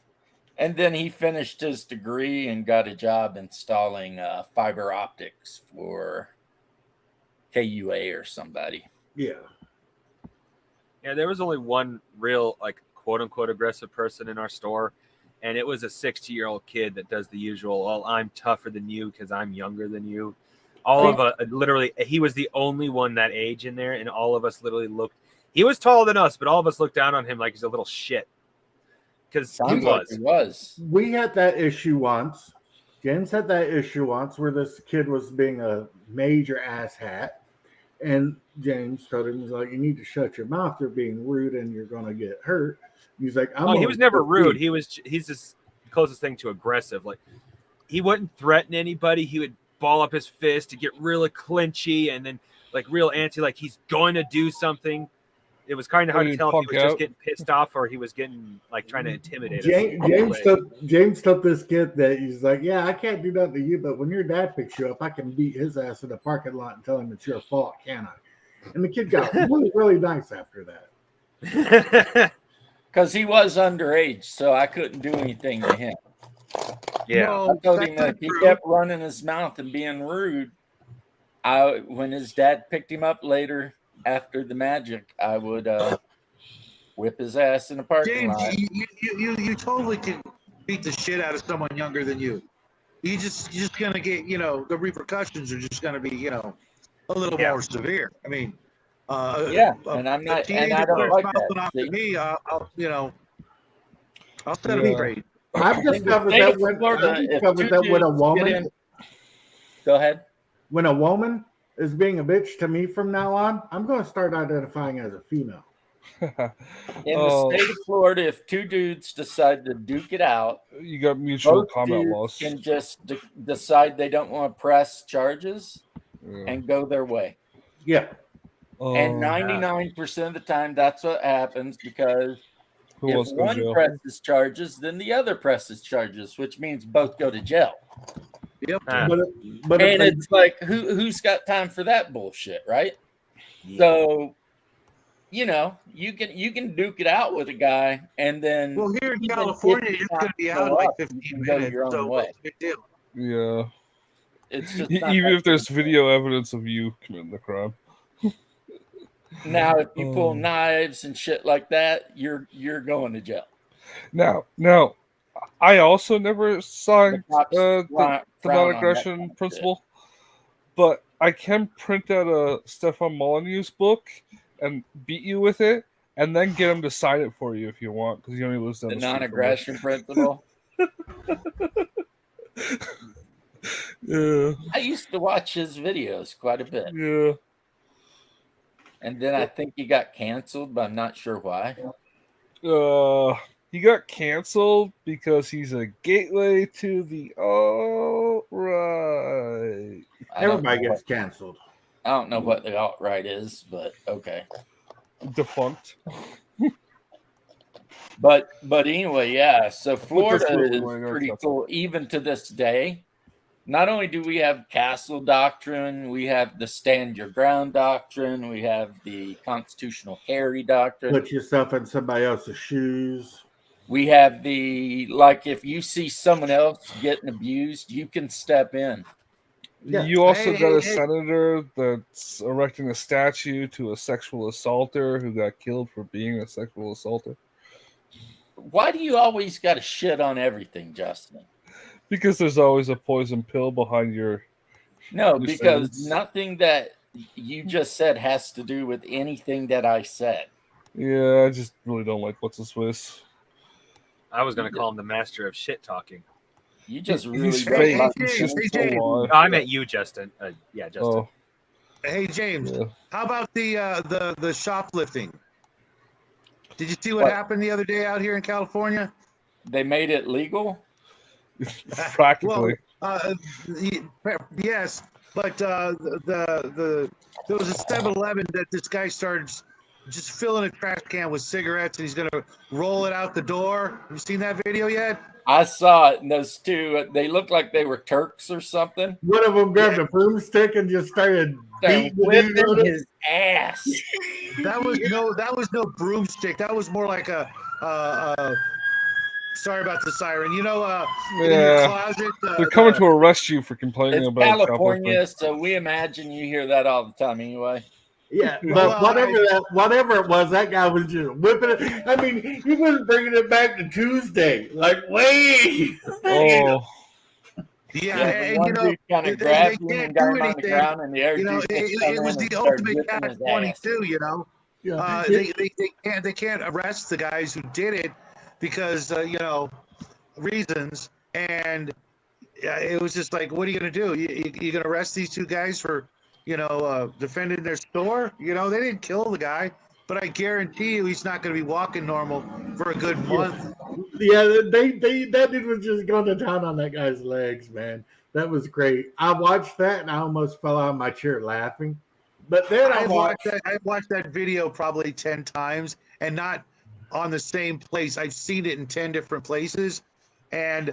And then he finished his degree and got a job installing fiber optics for KUA or somebody. Yeah. Yeah, there was only one real, like, quote unquote aggressive person in our store, and it was a 60-year-old kid that does the usual, "Well, I'm tougher than you because I'm younger than you." All of us, literally, he was the only one that age in there, and all of us literally looked. He was taller than us, but all of us looked down on him like he's a little shit. Because he Sounds like was. it was. We had that issue once. James had that issue once where this kid was being a major asshat. And James told him, he's like, you need to shut your mouth. You're being rude and you're going to get hurt. He's like, He was never rude. He's just closest thing to aggressive. Like, he wouldn't threaten anybody. He would ball up his fist to get really clinchy and then like real antsy, like he's going to do something. It was kind of hard to tell if he was just getting pissed off or he was getting like trying to intimidate us. James told this kid that he's like, yeah, I can't do nothing to you, but when your dad picks you up, I can beat his ass in the parking lot and tell him it's your fault, can I? And the kid got really, really nice after that. Because he was underage, so I couldn't do anything to him. Yeah. No, I told that's him that not if he true. kept running his mouth and being rude, when his dad picked him up later after the magic, I would whip his ass in the parking James, lot. you totally can beat the shit out of someone younger than you. You're just gonna get, the repercussions are just gonna be, a little more severe. I mean, and I'm not, and I don't like that. To me, I'll set him straight. I've discovered that when a woman, go ahead. When a woman is being a bitch to me from now on, I'm going to start identifying as a female. In the state of Florida, if two dudes decide to duke it out, you got mutual both combat dudes loss. can just decide they don't want to press charges and go their way. Yeah. And 99% of the time, that's what happens because if one presses charges, then the other presses charges, which means both go to jail. Yep. But and it's like, who's got time for that bullshit, right? Yeah. So, you can duke it out with a guy, and then here in California, you're going to be out in like 15 minutes. So what's the big deal? Yeah. It's just even if there's video evidence of you committing the crime. Now, if you pull knives and shit like that, you're going to jail. Now, I also never signed the non-aggression principle, but I can print out a Stefan Molyneux's book and beat you with it, and then get him to sign it for you if you want, because he only lives down the street. The non-aggression principle. Yeah. I used to watch his videos quite a bit. Yeah. And then I think he got canceled, but I'm not sure why. He got canceled because he's a gateway to the alt-right. Everybody gets canceled. I don't know what the alt-right is, but okay. Defunct. But anyway, yeah. So Florida is pretty cool, even to this day. Not only do we have Castle Doctrine, we have the Stand Your Ground Doctrine, we have the Constitutional Carry Doctrine. Put yourself in somebody else's shoes. We have if you see someone else getting abused, you can step in. Yeah. You also got a senator that's erecting a statue to a sexual assaulter who got killed for being a sexual assaulter. Why do you always got to shit on everything, Justin? Because there's always a poison pill behind your... No, because nothing that you just said has to do with anything that I said. Yeah, I just really don't like what's a Swiss. I was going to call him the master of shit talking. You just he's fake. I meant you, Justin. Justin. Oh. Hey, James. Yeah. How about the shoplifting? Did you see what happened the other day out here in California? They made it legal? Practically. Yes, but there was a 7-Eleven that this guy started just filling a trash can with cigarettes, and he's going to roll it out the door. Have you seen that video yet? I saw it, and those two, they looked like they were Turks or something. One of them grabbed a broomstick and just started whipping his ass. That was no broomstick. That was more like a sorry about the siren. In your closet. They're coming to arrest you for complaining about California, so we imagine you hear that all the time anyway. Yeah, but whatever it was, that guy was just whipping it. I mean, he was bringing it back to Tuesday. Like, wait. Oh. Yeah, the and one you know dude kind they of grabbed him can't and got do him on the anything. ground, and the other You know, dude just come it in was and the started ultimate whipping his ass. catch-22. You know, Yeah. they can't arrest the guys who did it because you know reasons, and it was just like, what are you gonna do? You gonna arrest these two guys for defending their store? You know, they didn't kill the guy, but I guarantee you he's not gonna be walking normal for a good month. Yeah, that dude was just going to town on that guy's legs, man. That was great. I watched that and I almost fell out of my chair laughing. But then I watched I've watched that video probably 10 times and not on the same place. I've seen it in 10 different places. And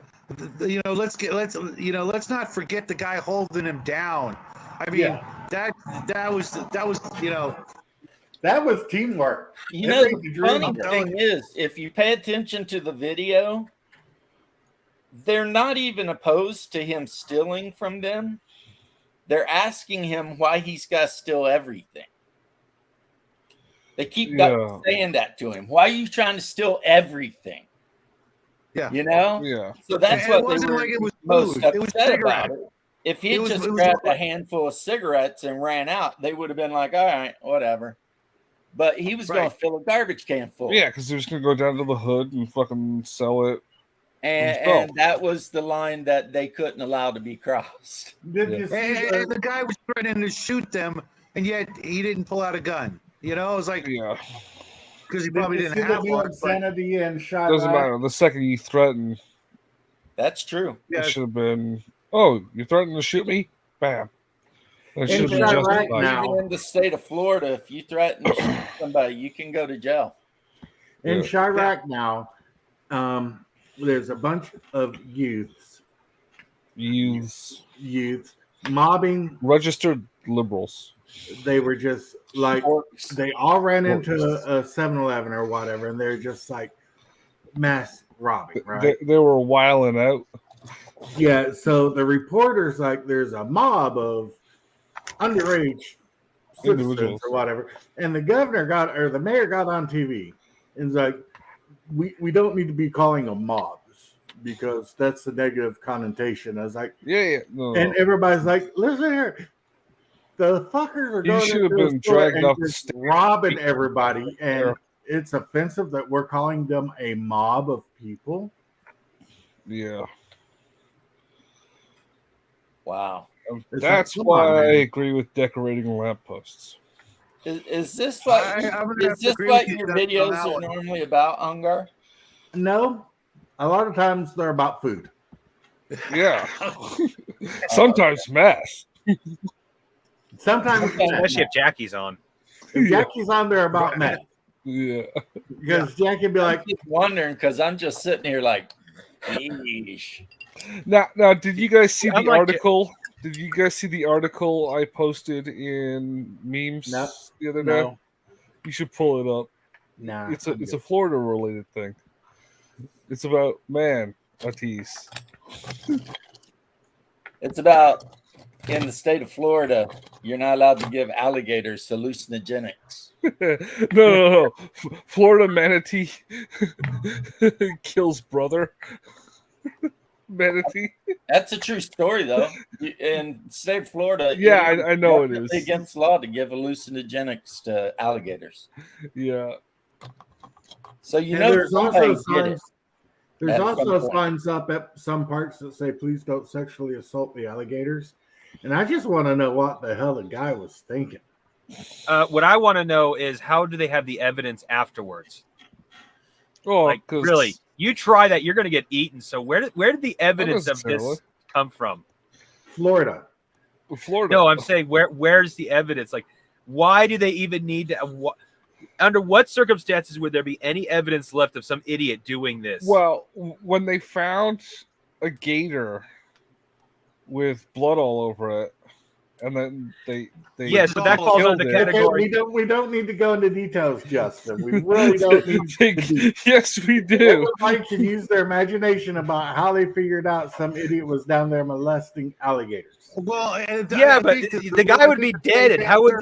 let's not forget the guy holding him down. I mean, that was that was teamwork. You It know, made the the dream funny work. thing is, if you pay attention to the video, they're not even opposed to him stealing from them. They're asking him why he's got to steal everything. They keep saying that to him. Why are you trying to steal everything? Yeah. You know? Yeah. So that's And what it wasn't they were like it was most food. It was upset about cigarettes. it. If he had It just was grabbed a like- handful of cigarettes and ran out, they would have been like, all right, whatever. But he was going Right. to fill a garbage can full. Yeah, because they're just gonna go down to the hood and fucking sell it. And that was the line that they couldn't allow to be crossed. Did Yeah. you see And the guy was threatening to shoot them, and yet he didn't pull out a gun. You know, it was like Yeah, because he did probably you didn't see the have dude one. in But Sanity and shot doesn't matter. The second you threaten, That's true. yeah, it should have been. Oh, you're threatening to shoot me? Bam. That should have been shot justified. right now. Even in the state of Florida, if you threaten to shoot somebody, you can go to jail. In Yeah. Chirac now, there's a bunch of youths mobbing. Registered liberals. They were just like, Orcs. they all ran into a 7-Eleven or whatever, and they're just like mass robbing, right? They were wiling out. Yeah, so the reporter's like, there's a mob of underage citizens Individuals. or whatever, and the the mayor got on TV and was like, we don't need to be calling them mobs because that's the negative connotation. I was like, Yeah. No. and everybody's like, listen here, the fuckers are You going should have into the been store dragged and off the just stage. robbing everybody, and Yeah. it's offensive that we're calling them a mob of people. Yeah. Wow. It's That's like, come why on, I man. agree with decorating lampposts. Is this what I'm gonna have is to this agree what with you your on videos that are one. normally about, Ungar? No, a lot of times they're about food. Yeah. Sometimes math. Sometimes Especially if Jackie's on. if Jackie's on there about meth, Yeah. because Jackie would be like, I'm just wondering because I'm just sitting here like, yeesh. Now, did you guys see I'm the like- article? Did you guys see the article I posted in memes No. the other day? no, You should pull it up. nah. It's a Florida related thing. It's about Atis. It's about in the state of Florida, you're not allowed to give alligators hallucinogenics. No. Florida manatee kills brother. Manatee. That's a true story, though. In the state of Florida, Yeah, it is I know it definitely is. against law to give hallucinogenics to alligators. Yeah. So you And know there's somebody also did it. signs. There's at also some point. signs up at some parks that say, "Please don't sexually assault the alligators." And I just want to know what the hell the guy was thinking. What I want to know is how do they have the evidence afterwards? Oh, Like, 'cause- really, you try that, you're going to get eaten. So where did the evidence of necessarily. this come from? Florida. Florida. No, I'm saying where's the evidence? Like, why do they even need to? Under what circumstances would there be any evidence left of some idiot doing this? Well, when they found a gator with blood all over it, and then they yes, but that falls killed under the it. Okay, category. we don't need to go into details, Justin. We really don't need to. do- Yes, we do. Everybody can use their imagination about how they figured out some idiot was down there molesting alligators. Well, and Yeah, I but think the guy would be dead, and how would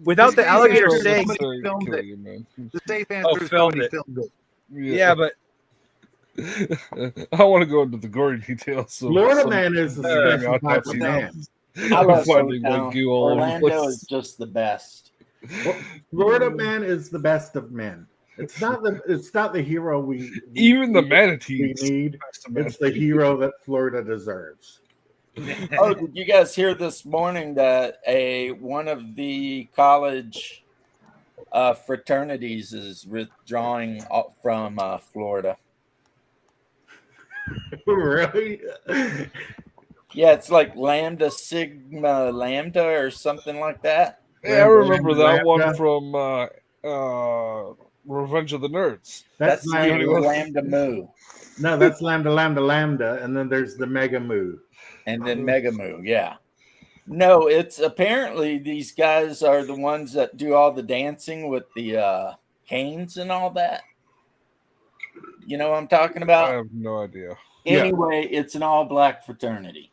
without the This alligator gator saying? somebody filmed Kill it. you, man. the safe Oh, answer is filmed somebody it. filmed it. Yeah, but I want to go into the gory details. Of Florida some man is a interesting special type of autopsy man. I love finding SoCal. Wagyu all over the Orlando place. is just the best. Florida man is the best of men. It's not the hero we Even the we manatees. need. That's the It's the hero that Florida deserves. Oh, did you guys hear this morning that one of the college fraternities is withdrawing from Florida? Really? Yeah, it's like Lambda Sigma Lambda or something like that. Yeah, I remember Lambda, that one Lambda. from Revenge of the Nerds. That's Lambda. Lambda Mu, No, that's Lambda, Lambda, Lambda, and then there's the Mega Moo. and then Mega Mu. Yeah. No, it's apparently these guys are the ones that do all the dancing with the canes and all that. You know what I'm talking I about? have no idea. Yeah. Anyway, it's an all-black fraternity,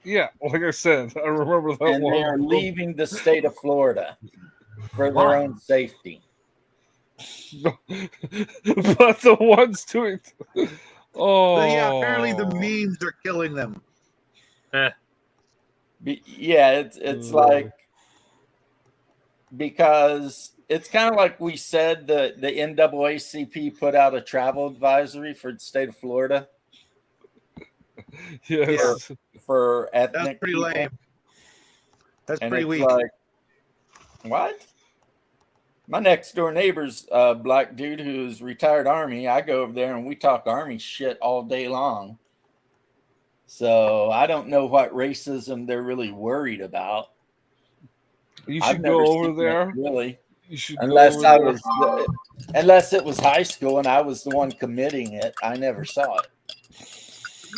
Yeah, like I said, I remember that and one. they are from- leaving the state of Florida for their Why? own safety. but the ones doing. Oh, But yeah, apparently the memes are killing them. Yeah, it's like, because it's kind of like we said, the NAACP put out a travel advisory for the state of Florida Yes. for ethnic. That's pretty people. lame. That's And pretty it's weak. like, what? My next door neighbor's a black dude who's retired Army. I go over there and we talk Army shit all day long. So I don't know what racism they're really worried about. You I've should never go over seen it, there. really, You should unless go I over was, unless it was high school and I was the one committing it. I never saw it.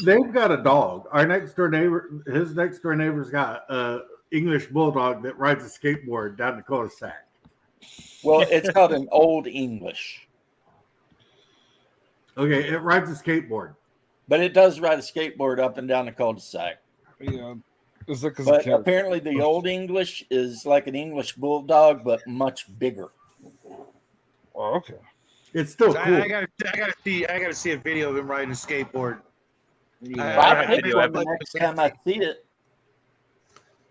They've got a dog. Our next door neighbor, his next door neighbor's got a English bulldog that rides a skateboard down the cul-de-sac. Well, it's called an Old English, Okay, it rides a skateboard. but it does ride a skateboard up and down the cul-de-sac. there. Yeah. Is that because But apparently, the Old English is like an English bulldog, but much bigger. Oh, okay. It's still So cool. I gotta see a video of him riding a skateboard. Yeah, I'll have take video one the evidence. next time I see it.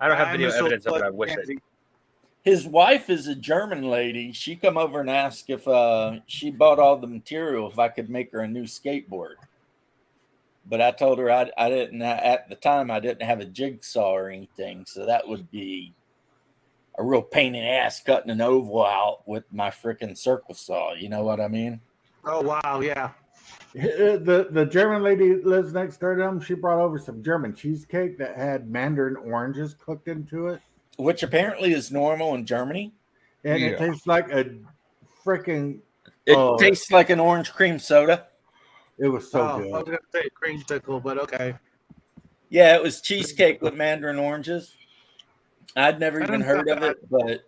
I don't have I'm video just so evidence of it. I blood wish it. candy. His wife is a German lady. She come over and asked if she bought all the material, if I could make her a new skateboard. But I told her I didn't, at the time, I didn't have a jigsaw or anything. So that would be a real pain in the ass cutting an oval out with my freaking circle saw. You know what I mean? Oh wow, yeah. The German lady that lives next door to them, she brought over some German cheesecake that had mandarin oranges cooked into it. Which apparently is normal in Germany. And Yeah. it tastes like a freaking, It Oh. tastes like an orange cream soda. it was so I was good. gonna say creamsicle, but okay. Yeah, it was cheesecake with mandarin oranges. I'd never I even don't heard know of it, but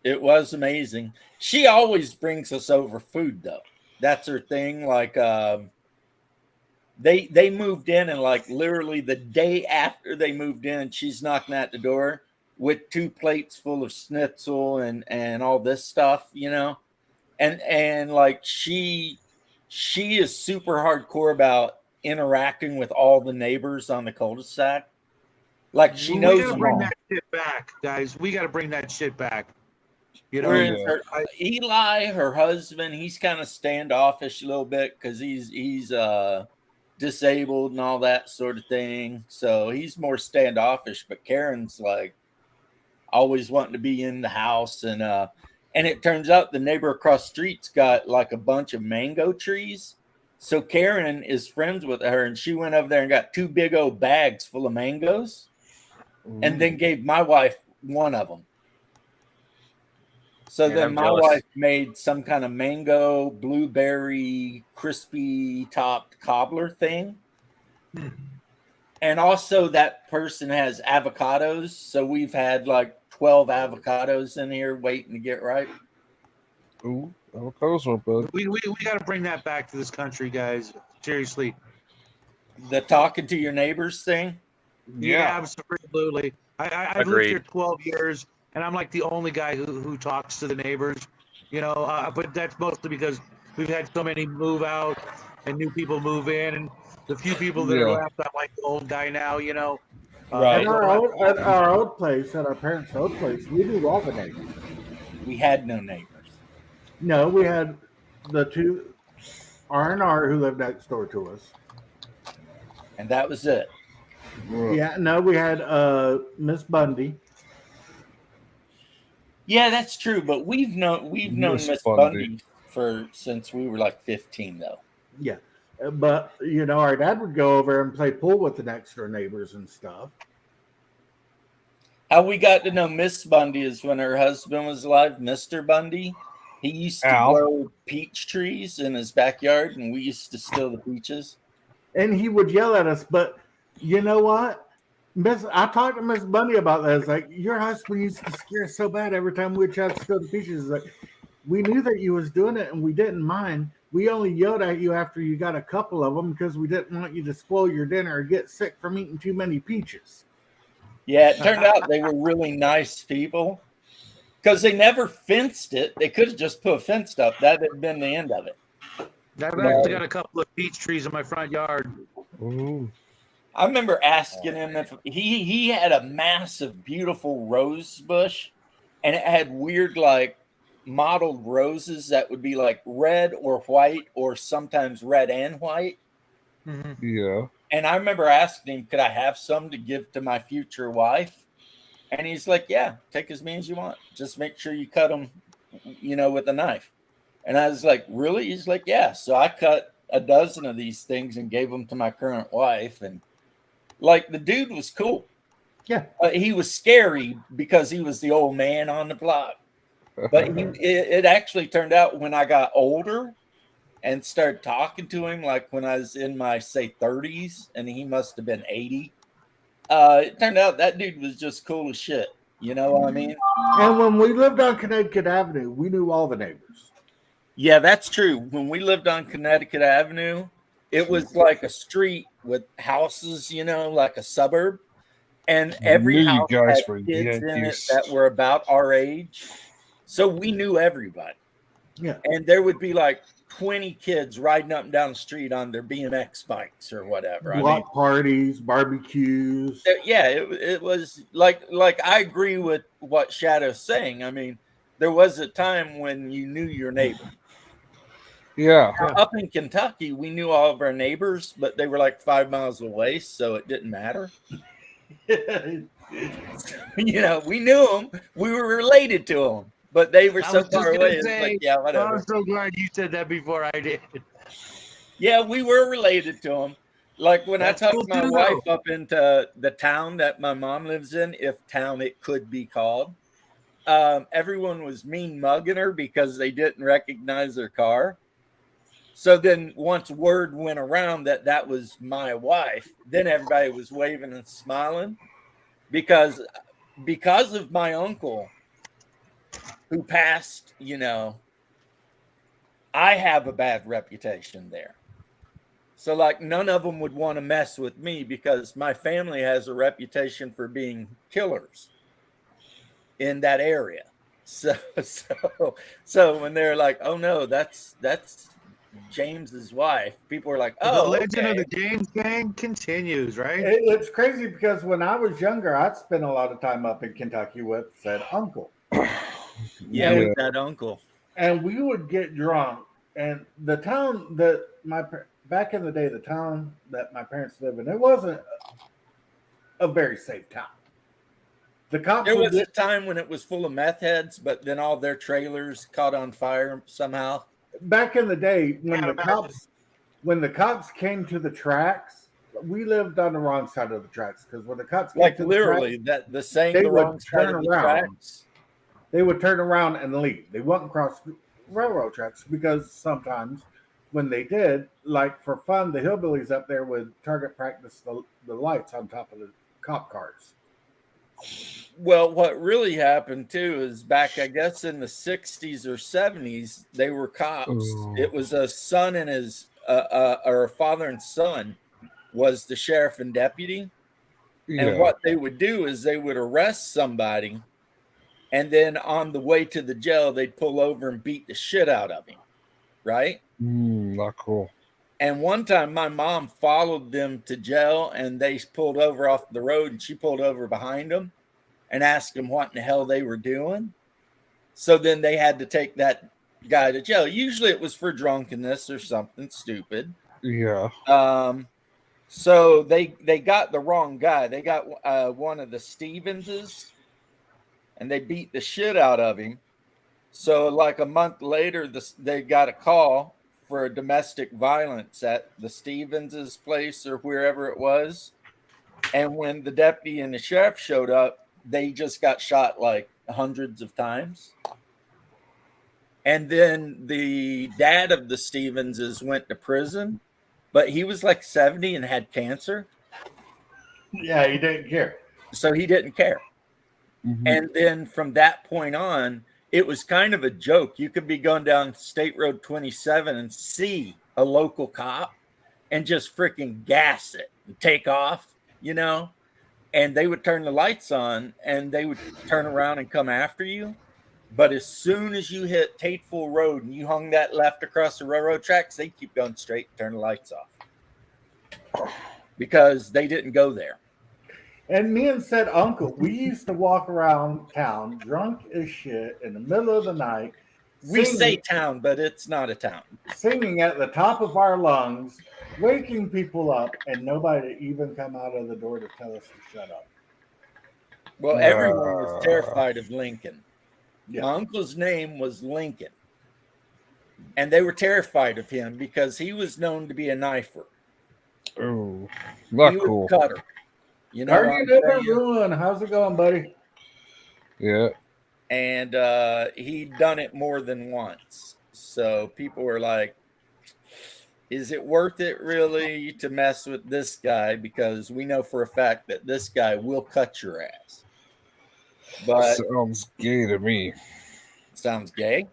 it was amazing. She always brings us over food, though. That's her thing. Like, they moved in, and like literally the day after they moved in, she's knocking at the door with 2 plates full of schnitzel and all this stuff, you know, and like she is super hardcore about interacting with all the neighbors on the cul-de-sac. Like she We knows gotta them bring all. that shit back, guys. We gotta bring that shit back. You know, Whereas Yeah. Eli, her husband, he's kind of standoffish a little bit because he's disabled and all that sort of thing. So he's more standoffish. But Karen's like always wanting to be in the house, and it turns out the neighbor across the street's got like a bunch of mango trees. So Karen is friends with her, and she went over there and got 2 big old bags full of mangoes, and then gave my wife one of them. So Yeah, then I'm my jealous. wife made some kind of mango, blueberry, crispy topped cobbler thing. And also that person has avocados. So we've had like 12 avocados in here waiting to get ripe. Ooh, avocados aren't bad. we gotta bring that back to this country, guys. Seriously. The talking to your neighbors thing. Yeah. Absolutely. I've lived Agreed. here 12 years, and I'm like the only guy who talks to the neighbors. You know, but that's mostly because we've had so many move out, and new people move in, and the few people that are Yeah. left, I'm like the old guy now, you know. Right. At our old place, at our parents' old place, we knew all the neighbors. We had no neighbors. No, we had the two R&R who lived next door to us. And that was it. Yeah, no, we had Miss Bundy. Yeah, that's true. But we've known Miss Bundy for since we were like 15, though. Yeah, but you know, our dad would go over and play pool with the next door neighbors and stuff. How we got to know Miss Bundy is when her husband was alive, Mr. Bundy. He used to Al. grow peach trees in his backyard, and we used to steal the peaches. And he would yell at us, but you know what? I talked to Miss Bundy about that. It's like, your husband used to scare us so bad every time we tried to steal the peaches. It's like, we knew that you was doing it and we didn't mind. We only yelled at you after you got a couple of them because we didn't want you to spoil your dinner or get sick from eating too many peaches. Yeah, it turned out they were really nice people because they never fenced it. They could have just put a fence up. That had been the end of it. I've actually got a couple of peach trees in my front yard. Ooh. I remember asking him if he had a massive, beautiful rose bush, and it had weird, like, mottled roses that would be like red or white, or sometimes red and white. Mhm. Yeah. And I remember asking him, could I have some to give to my future wife? And he's like, yeah, take as many as you want. Just make sure you cut them, you know, with a knife. And I was like, really? He's like, yeah. So I cut a dozen of these things and gave them to my current wife. And like, the dude was cool. Yeah. He was scary because he was the old man on the block. But it actually turned out when I got older and started talking to him, like when I was in my, say, 30s, and he must have been 80, it turned out that dude was just cool as shit. You know what I mean? And when we lived on Connecticut Avenue, we knew all the neighbors. Yeah, that's true. When we lived on Connecticut Avenue, it was like a street with houses, you know, like a suburb. And every Knew you house guys had were kids in it Yankees. that were about our age. So we knew everybody. Yeah. And there would be like 20 kids riding up and down the street on their BMX bikes or whatever. Block parties, barbecues. Yeah, it was like I agree with what Shadow's saying. I mean, there was a time when you knew your neighbor. Yeah. Up in Kentucky, we knew all of our neighbors, but they were like 5 miles away, so it didn't matter. You know, we knew them. We were related to them, but they were I so was just far gonna away. It's say, like, yeah, whatever. I'm so glad you said that before I did. Yeah, we were related to them. Like when That's I took cool my too, wife though. up into the town that my mom lives in, if town it could be called, everyone was mean mugging her because they didn't recognize her car. So then once word went around that that was my wife, then everybody was waving and smiling because of my uncle who passed, you know, I have a bad reputation there. So like none of them would want to mess with me because my family has a reputation for being killers in that area. So when they're like, oh no, that's James's wife, people are like, oh, the legend of okay. the James gang continues, right? It's crazy because when I was younger, I'd spend a lot of time up in Kentucky with said uncle. Yeah, Yeah. with that uncle. And we would get drunk. And the town that back in the day, the town that my parents lived in, it wasn't a very safe town. The cops There would was a get, time when it was full of meth heads, but then all their trailers caught on fire somehow. back in the day when Can't the cops came to the tracks, we lived on the wrong side of the tracks because when the cops came Like to literally, the that the saying they the would wrong side turn of the around. tracks. they would turn around and leave. They wouldn't cross railroad tracks because sometimes when they did, like for fun, the hillbillies up there would target practice the lights on top of the cop cars. Well, what really happened too is back, I guess, in the 60s or 70s, they were cops. Ooh. It was a son and his, or a father and son was the sheriff and deputy. Yeah. And what they would do is they would arrest somebody, and then on the way to the jail, they'd pull over and beat the shit out of him. Right? Not cool. And one time my mom followed them to jail and they pulled over off the road and she pulled over behind them and asked them what in the hell they were doing. So then they had to take that guy to jail. Usually it was for drunkenness or something stupid. Yeah. So they got the wrong guy. They got one of the Stevenses and they beat the shit out of him. So like a month later, they got a call for domestic violence at the Stevens's place or wherever it was. And when the deputy and the sheriff showed up, they just got shot like hundreds of times. And then the dad of the Stevenses went to prison, but he was like 70 and had cancer. Yeah, he didn't care. So he didn't care. Mhm. And then from that point on, it was kind of a joke. You could be going down State Road 27 and see a local cop and just freaking gas it and take off, you know, and they would turn the lights on and they would turn around and come after you. But as soon as you hit Tateful Road and you hung that left across the railroad tracks, they keep going straight and turn the lights off because they didn't go there. And me and said uncle, we used to walk around town drunk as shit in the middle of the night. We say town, but it's not a town. Singing at the top of our lungs, waking people up, and nobody even come out of the door to tell us to shut up. Well, everyone was terrified of Lincoln. Yeah. My uncle's name was Lincoln. And they were terrified of him because he was known to be a knifer. Oh, not He was cool. a cutter. You know what Target I'm never saying? ruined. How's it going, buddy? Yeah. And he'd done it more than once. So people were like, is it worth it really to mess with this guy? Because we know for a fact that this guy will cut your ass. But Sounds gay to me. sounds gay.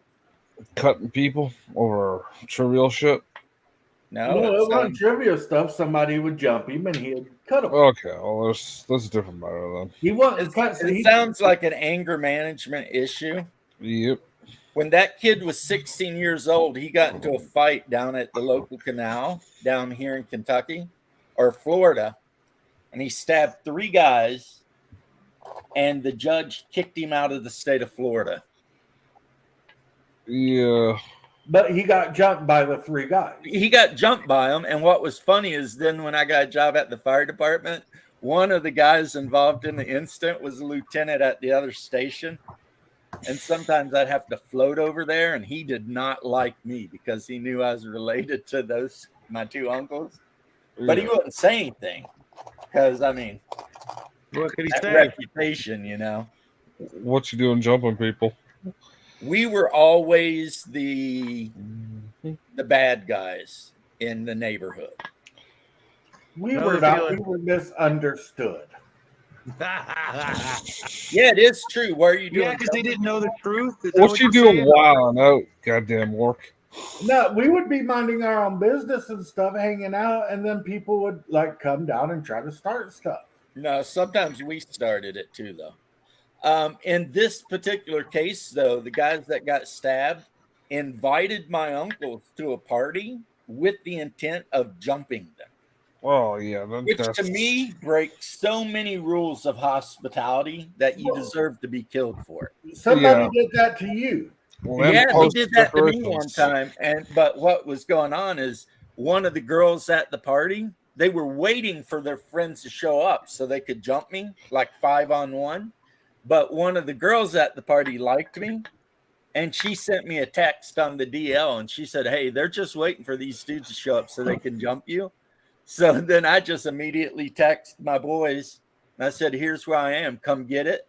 Cutting people over trivial shit. No, No, it it wasn't sounds- trivia stuff. Somebody would jump him and he'd cut him. Okay, well, that's a different matter then. He wasn't cut. it sounds like an anger management issue. Yep. When that kid was 16 years old, he got into a fight down at the local canal down here in Kentucky or Florida, and he stabbed 3 guys, and the judge kicked him out of the state of Florida. Yeah. But he got jumped by the 3 guys. He got jumped by them, and what was funny is then when I got a job at the fire department, one of the guys involved in the incident was a lieutenant at the other station. And sometimes I'd have to float over there, and he did not like me because he knew I was related to my 2 uncles. But he wouldn't say anything because, I mean, What could he that say? reputation, you know. What you doing jumping people? We were always the bad guys in the neighborhood. We No were not. feeling. We were misunderstood. Yeah, it is true. Where are you doing? Yeah, because they didn't know the truth. Is that What you you're doing saying? wilding out, goddamn work? No, we would be minding our own business and stuff, hanging out, and then people would like come down and try to start stuff. No, sometimes we started it too, though. In this particular case, though, the guys that got stabbed invited my uncles to a party with the intent of jumping them, Oh yeah, which to me breaks so many rules of hospitality that you deserve to be killed for it. Somebody Yeah. did that to you. Yeah, he did that to me one time. But what was going on is one of the girls at the party, they were waiting for their friends to show up so they could jump me like 5-on-1. But one of the girls at the party liked me, and she sent me a text on the DL, and she said, "Hey, they're just waiting for these dudes to show up so they can jump you." So then I just immediately texted my boys, and I said, "Here's where I am. Come get it."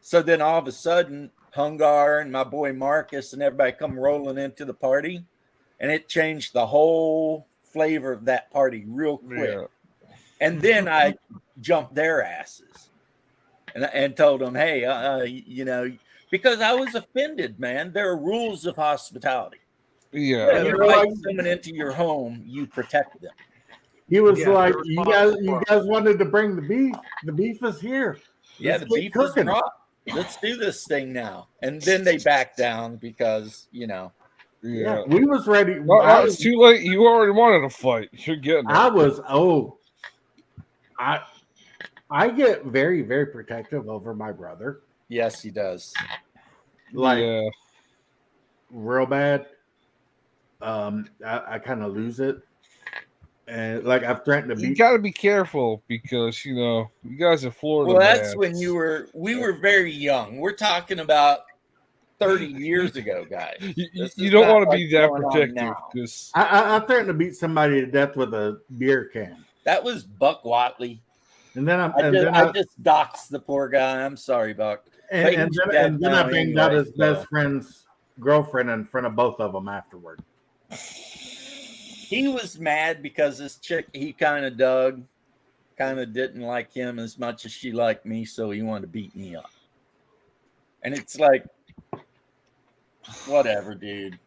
So then all of a sudden, Hungar and my boy Marcus and everybody come rolling into the party, and it changed the whole flavor of that party real quick. Yeah. And then I jumped their asses and told them, "Hey, you know," because I was offended, man. There are rules of hospitality. Yeah. When you they're invite like- someone into your home, you protect them. He was Yeah, like, they're you guys wanted to bring the beef. The beef is here. Yeah, Let's the get beef is cooking." raw. Let's do this thing now." And then they back down because, you know, Yeah. we was ready. Well, it's too late. You already wanted a fight. You're getting it. I get very, very protective over my brother. Yes, he does. Like yeah. real bad. I kind of lose it. And like I've threatened to You beat got to be careful because you guys in Florida. Well, that's man, when we were very young. We're talking about 30 years ago, guys. You This you is don't not want to like be that going on protective now. because I threatened to beat somebody to death with a beer can. That was Buck Watley. And then I just doxed the poor guy. I'm sorry, Buck. But and he's then, dead and then now I banged out anyway, his so. best friend's girlfriend in front of both of them afterward. He was mad because this chick he kind of dug didn't like him as much as she liked me, so he wanted to beat me up. And it's like, whatever, dude.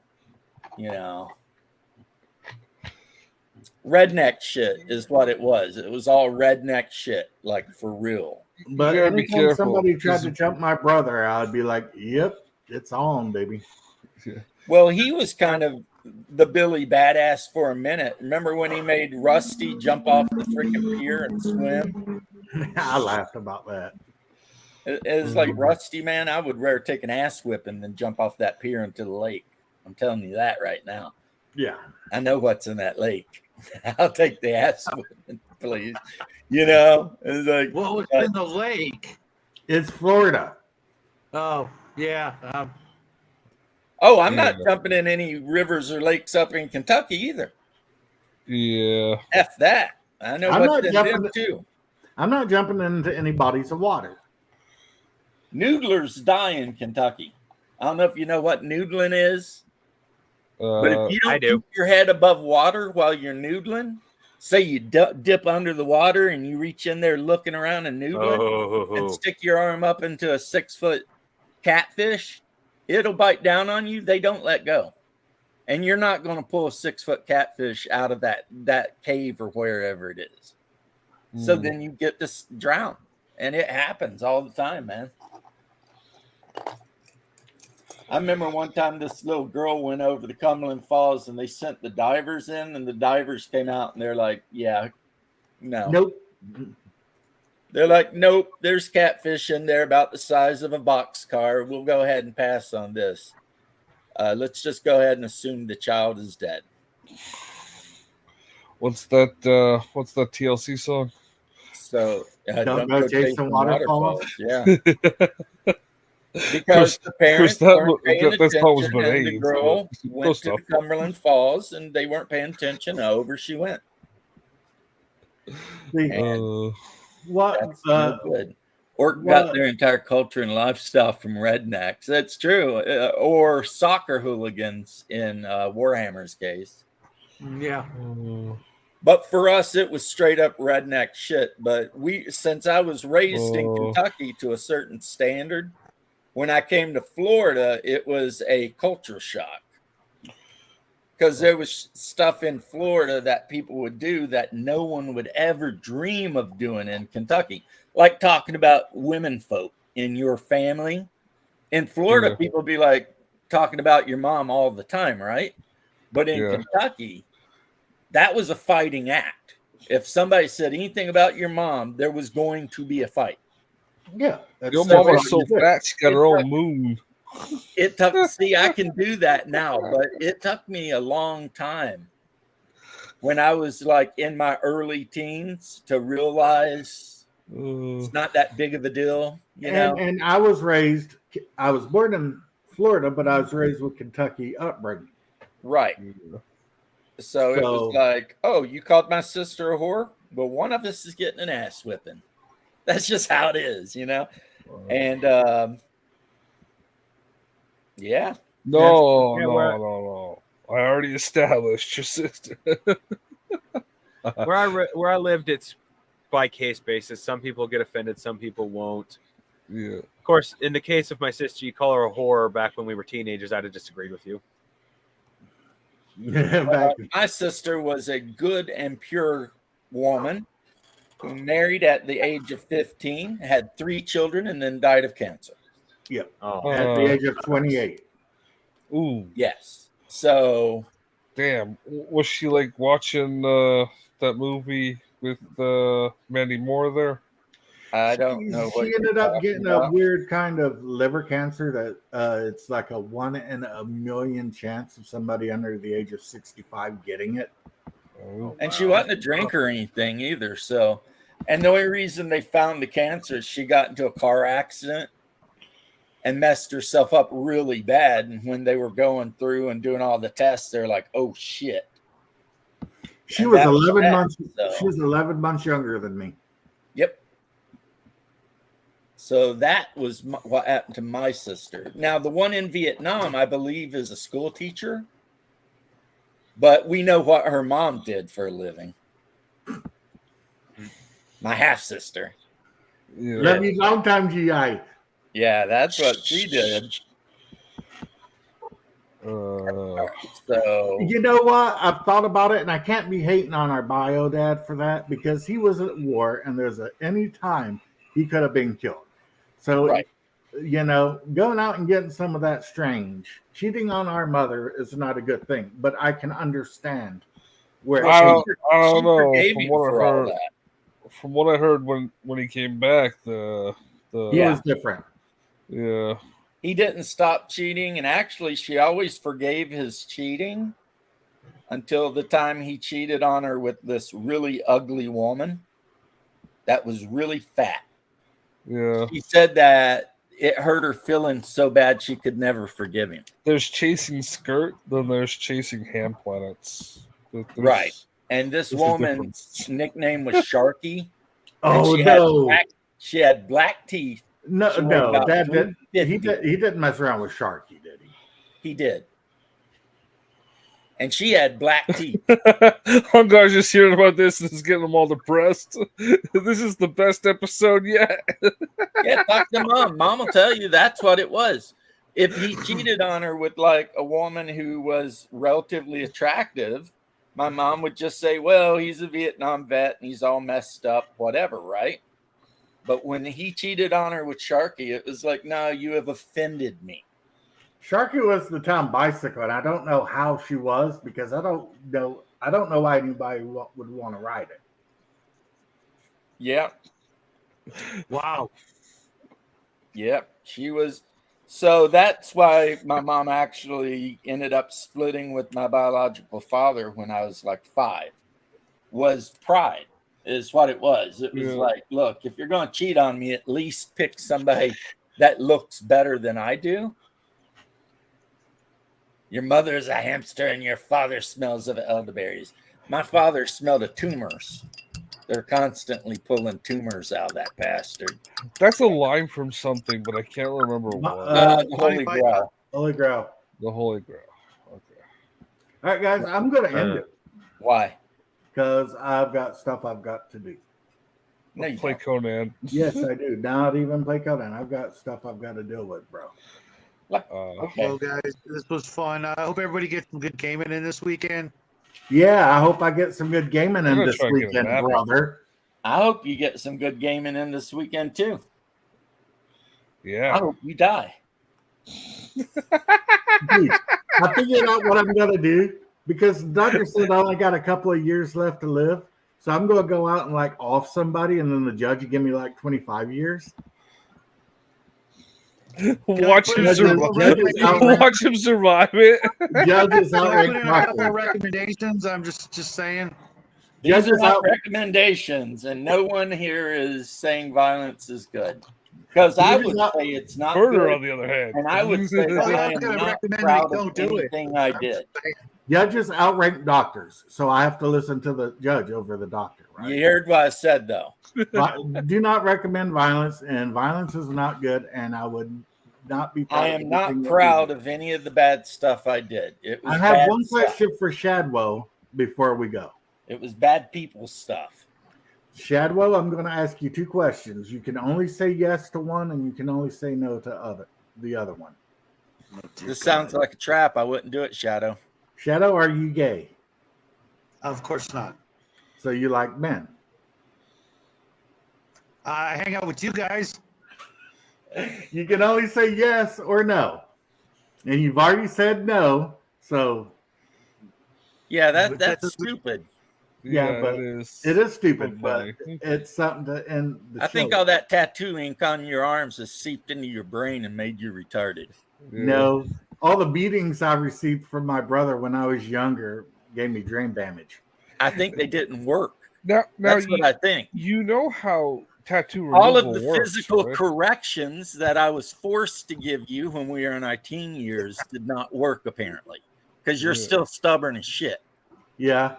Redneck shit is what it was. It was all redneck shit, like for real. But gotta be anytime careful, somebody tried 'cause- to jump my brother, I'd be like, "Yep, it's on, baby." Well, he was kind of the Billy Badass for a minute. Remember when he made Rusty jump off the freaking pier and swim? I laughed about that. It was like, Rusty, man, I would rather take an ass whipping than jump off that pier into the lake. I'm telling you that right now. Yeah. I know what's in that lake. I'll take the ass whipping, please. It's like, What was in the lake? It's Florida. Oh, yeah. oh, I'm not Yeah. jumping in any rivers or lakes up in Kentucky either. yeah, F that. I know I'm what's not in jumping- them too. I'm not jumping into any bodies of water. Noodlers die in Kentucky. I don't know if you know what noodling is. But if you I don't do. keep your head above water while you're noodling, say you dip under the water and you reach in there looking around and noodling and stick your arm up into a 6-foot catfish, it'll bite down on you. They don't let go. And you're not going to pull a 6-foot catfish out of that cave or wherever it is. So then you get this drown. And it happens all the time, man. I remember one time this little girl went over to Cumberland Falls and they sent the divers in, and the divers came out and they're like, yeah, no. Nope. They're like, nope, there's catfish in there about the size of a boxcar. We'll go ahead and pass on this. Let's just go ahead and assume the child is dead. what's that TLC song? So Don't go chasing waterfalls. Yeah. Because the parents that weren't paying that's always attention, been and the AIDS, girl but went close to enough. Cumberland Falls, and they weren't paying attention. Over she went. See, what? That's no good. Or got their entire culture and lifestyle from rednecks. That's true. Or soccer hooligans in Warhammer's case. Yeah. But for us, it was straight up redneck shit. But since I was raised in Kentucky to a certain standard, when I came to Florida, it was a culture shock. Because there was stuff in Florida that people would do that no one would ever dream of doing in Kentucky. Like talking about women folk in your family. In Florida, people be like talking about your mom all the time, right? But in Kentucky, that was a fighting act. If somebody said anything about your mom, there was going to be a fight. Yeah. Your mom is so fat, she got her own moon. It took, see, I can do that now, but it took me a long time when I was like in my early teens to realize it's not that big of a deal, you know? And I was born in Florida, but I was raised with Kentucky upbringing. Right. So it was like, oh, you called my sister a whore? Well, one of us is getting an ass whipping. That's just how it is, you know? And yeah. No. I already established your sister. Where I lived, it's by case basis. Some people get offended, some people won't. Yeah. Of course, in the case of my sister, you call her a whore back when we were teenagers, I'd have disagreed with you. My sister was a good and pure woman who married at the age of 15, had 3 children, and then died of cancer. Yep. Oh, At the age of 28. Ooh. Yes. So Damn. Was she like watching that movie with Mandy Moore there? I don't know what She you're ended up talking getting a about. weird kind of liver cancer that it's like a 1 in a million chance of somebody under the age of 65 getting it. Oh, And she wasn't a drinker or anything either. So, and the only reason they found the cancer is she got into a car accident and messed herself up really bad. And when they were going through and doing all the tests, they're like, "Oh shit!" She And was that was 11 bad, months. so- She was 11 months younger than me. Yep. So that was what happened to my sister. Now, the one in Vietnam, I believe, is a school teacher, but we know what her mom did for a living. My half sister. yeah. Love you long time, GI. Yeah, that's what she did. So You know what? I've thought about it, and I can't be hating on our bio dad for that because he was at war, and there's any time he could have been killed. So, Right. you know, going out and getting some of that strange, cheating on our mother is not a good thing. But I can understand where I it don't, came I she don't know. forgave From him what I for all heard, that. from what I heard when he came back, he Yeah. was different. yeah. He didn't stop cheating, and actually, she always forgave his cheating until the time he cheated on her with this really ugly woman that was really fat. Yeah. She said that it hurt her feelings so bad she could never forgive him. There's chasing skirt, then there's chasing hand planets. There's- Right. And this there's a woman's difference. nickname was Sharky. Oh and no, she had black teeth. no, She weighed no! about Dad did. 150. He didn't mess around with Sharky, did he? He did. And she had black teeth. I'm guys just hearing about this and it's getting them all depressed. This is the best episode yet. Yeah, talk to mom. Mom will tell you that's what it was. If he cheated on her with like a woman who was relatively attractive, my mom would just say, well, he's a Vietnam vet and he's all messed up, whatever, right? But when he cheated on her with Sharky, it was like, no, you have offended me. Sharky was the town bicycle, and I don't know how she was because I don't know why anybody would want to ride it. Yeah. Wow. Yep, she was. So that's why my mom actually ended up splitting with my biological father when I was like 5. Was pride is what it was. It was Yeah. like, look, if you're going to cheat on me, at least pick somebody that looks better than I do. Your mother is a hamster and your father smells of elderberries. My father smelled of tumors. They're constantly pulling tumors out of that bastard. That's a line from something, but I can't remember what. The Holy Grail. Holy Grail. The Holy Grail. Okay. All right, guys, I'm going to end it Why? because I've got stuff I've got to do. No, you Play don't. Conan. Yes, I do. Not even play Conan. I've got stuff I've got to deal with, bro. Okay. Well, guys, this was fun. I hope everybody gets some good gaming in this weekend. Yeah, I hope I get some good gaming I'm in gonna this try and get a weekend, nap in. brother. I hope you get some good gaming in this weekend too. I Yeah. hope you die. Dude, I figured out what I'm going to do because the doctor said I only got a couple of years left to live. So I'm going to go out and like off somebody, and then the judge will give me like 25 years. Watch put him it in survive. the- Watch him survive it. Judges Can I put outright in a couple of doctors. recommendations? I'm just saying. These Judges are not out- recommendations, and no one here is saying violence is good. Because I Judges would out- say it's not Murder, good, on the other hand. and I would say Well, I I'm am gonna not recommend proud they of don't do it. anything I I'm did. just saying. Judges outrank doctors, so I have to listen to the judge over the doctor. Right? You heard what I said, though. Do not recommend violence, and violence is not good. And I would not be. Proud I of am not anything that proud we of any of the bad stuff I did. It do. was I have bad one stuff. question for Shadwell before we go. It was bad people stuff. Shadwell, I'm going to ask you 2 questions. You can only say yes to one, and you can only say no to the other one. This sounds like a trap. I wouldn't do it, Shadow. Shadow, are you gay? Of course not. So you like men? I hang out with you guys. You can only say yes or no. And you've already said no. So Yeah, But that's that's- stupid. Yeah, but it is. it is stupid, funny. but it's something to end the I show. think all that tattoo ink on your arms has seeped into your brain and made you retarded. Yeah. No, all the beatings I received from my brother when I was younger gave me brain damage. I think they didn't work. Now That's you, what I think. you know how tattoo removal All of the works, physical right? corrections that I was forced to give you when we were in our teen years did not work, apparently, because you're Yeah. still stubborn as shit. Yeah,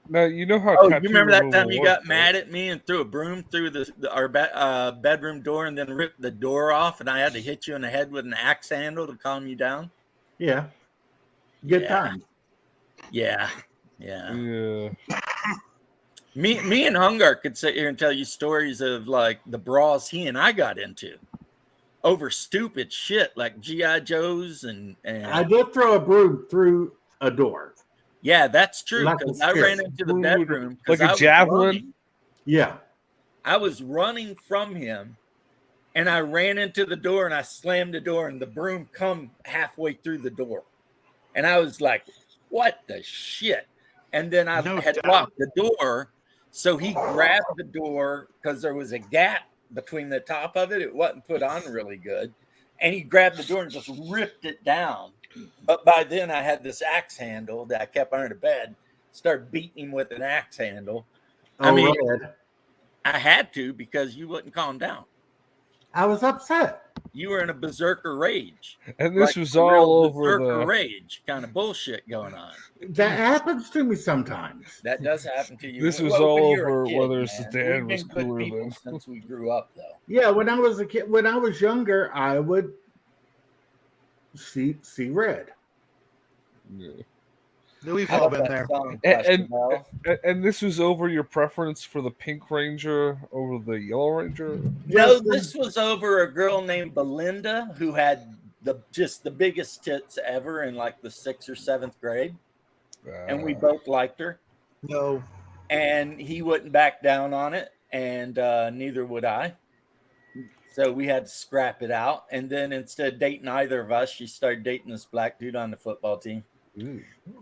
Now you know how. Oh, you tattoo remember that removal time you works, got mad at me and threw a broom through our bedroom door and then ripped the door off, and I had to hit you in the head with an axe handle to calm you down? yeah. Good Yeah. times. Yeah. right? Yeah. Me and Hungar could sit here and tell you stories of like the brawls he and I got into over stupid shit like GI Joes and I did throw a broom through a door. yeah, that's true Like because a I stick. ran into the Ooh, bedroom 'cause like a I was javelin? running. Yeah, I was running from him and I ran into the door and I slammed the door and the broom come halfway through the door. And I was like, what the shit? And then I No had doubt. locked the door. So he grabbed the door because there was a gap between the top of it. It wasn't put on really good. And he grabbed the door and just ripped it down. But by then I had this axe handle that I kept under the bed, started beating him with an axe handle. I mean, Red. I had to because you wouldn't calm down. I was upset. You were in a berserker rage. And this Like was a real all over berserker the. rage kind of bullshit going on. That happens to me sometimes. That does happen to you. This was when all you're a over kid, whether man. Sedan We've was been good cooler people than- since we grew up, though. Yeah, when I was a kid, when I was younger, I would see red. Yeah. We've I all love been that there. song, And- Question Bell. And this was over your preference for the Pink Ranger over the Yellow Ranger? No, this was over a girl named Belinda who had just the biggest tits ever in like the 6th or 7th grade, and we both liked her. No, And he wouldn't back down on it, and neither would I. So we had to scrap it out. And then instead of dating either of us, she started dating this black dude on the football team.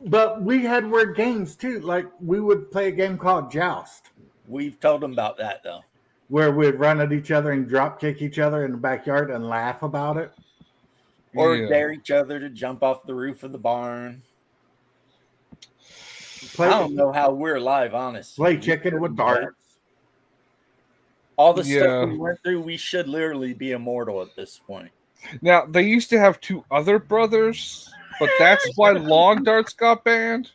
But we had weird games too. Like we would play a game called Joust, We've told him about that, though. where we'd run at each other and drop kick each other in the backyard and laugh about it. Or Yeah. dare each other to jump off the roof of the barn. Play, I don't know how we're alive, honestly. play chicken with darts. All the Yeah. stuff we went through, we should literally be immortal at this point. Now, they used to have two other brothers, but that's why Long Darts got banned.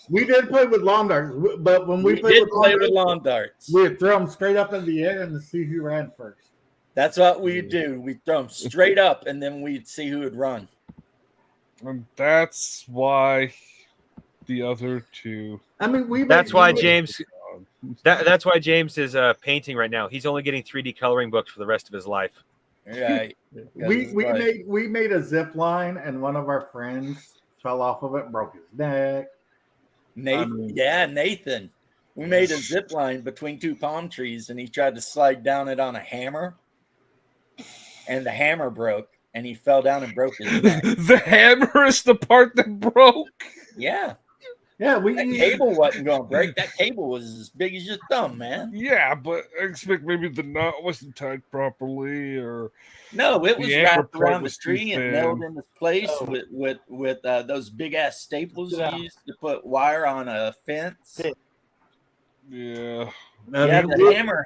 We did play with lawn darts, but when we We played did with play lawn with darts, lawn darts. we'd throw them straight up in the air and see who ran first. That's what we'd do. We'd throw them straight up, and then we'd see who would run. And that's why the other two. I mean, That's why James. That's why James is painting right now. He's only getting 3D coloring books for the rest of his life. Right. we made a zip line and one of our friends fell off of it and broke his neck. Nathan. Yeah, Nathan. We made a zip line between two palm trees, and he tried to slide down it on a hammer, and the hammer broke, and he fell down and broke his neck. The hammer is the part that broke. Yeah, Yeah, that cable wasn't going to break. That cable was as big as your thumb, man. Yeah, but I expect maybe the knot wasn't tied properly, or No, it was The anchor wrapped plate around the was too tree and thin. nailed into place Oh. with those big ass staples Yeah. you used to put wire on a fence. yeah. Yeah, the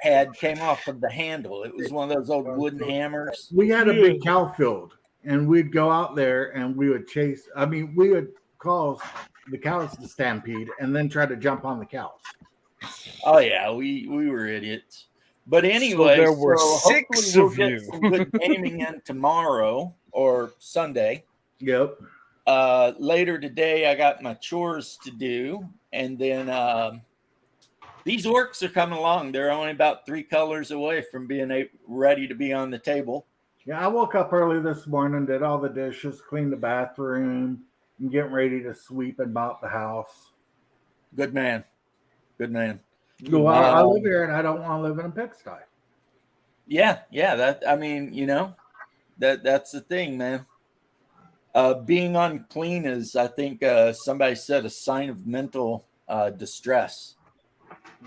hammerhead came off of the handle. It was one of those old wooden hammers. We had a big cow field, and we'd go out there and we would chase. I mean, we would cause the cows to stampede and then try to jump on the cows. Oh yeah, we were idiots. But anyway, there were hopefully 6 we'll of get you. some good gaming in tomorrow or Sunday. Yep. Later today, I got my chores to do, and then these orcs are coming along. They're only about 3 colors away from being ready to be on the table. Yeah, I woke up early this morning, did all the dishes, cleaned the bathroom, and getting ready to sweep and mop the house. Good man, good man. Well, I live here and I don't want to live in a pigsty. Yeah. That I mean, that's the thing, man. Being unclean is, I think, somebody said, a sign of mental distress.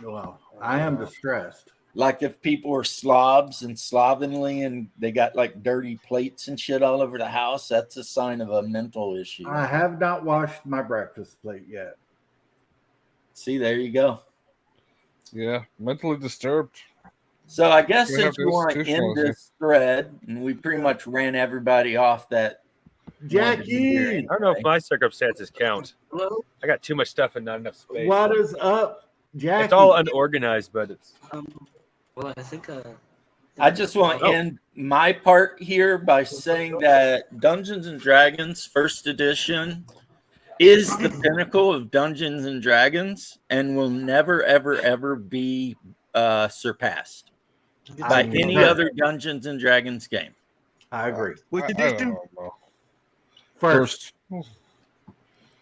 Well, I am distressed. Like if people are slobs and slovenly and they got like dirty plates and shit all over the house, that's a sign of a mental issue. I have not washed my breakfast plate yet. See, there you go. Yeah, mentally disturbed. So I guess We have since we want to end institutionalism. this thread, and we pretty much ran everybody off that. Jackie, I don't know if my circumstances count. Hello. I got too much stuff and not enough space. what is up, Jackie? It's all unorganized, but it's Well, I think. I just want to end my part here by saying that Dungeons and Dragons First Edition is the pinnacle of Dungeons and Dragons and will never, ever, ever be surpassed by I any concur. other Dungeons and Dragons game. I agree. Which I don't edition? know. First,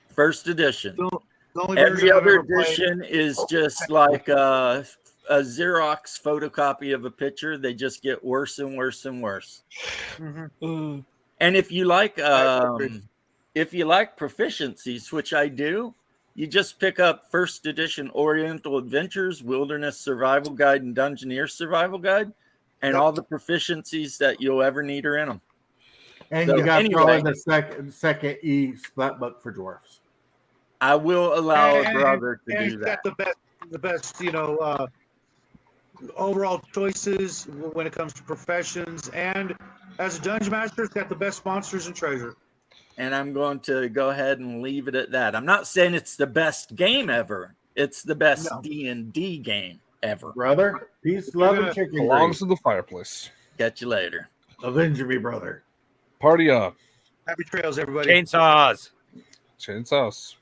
First Edition. The only Every version I've other ever played- edition is just like a Xerox photocopy of a picture. They just get worse and worse and worse. Mhm. And if you like agree. proficiencies, which I do, you just pick up First Edition Oriental Adventures, Wilderness Survival Guide, and Dungeoneer Survival Guide, and Yep. all the proficiencies that you'll ever need are in them. and So, you got to throw in anyway. the second E splat book for dwarfs. I will allow a And- brother to and do he's that. got the best, overall choices when it comes to professions, and as a dungeon master, it's got the best monsters and treasure. And I'm going to go ahead and leave it at that. I'm not saying it's the best game ever. It's the best No. D&D game ever. Brother, peace, love, and gonna- chicken Belongs grease. to the fireplace. Catch you later. Avenge me, brother. Party on. Happy trails, everybody. chainsaws. Chainsaws.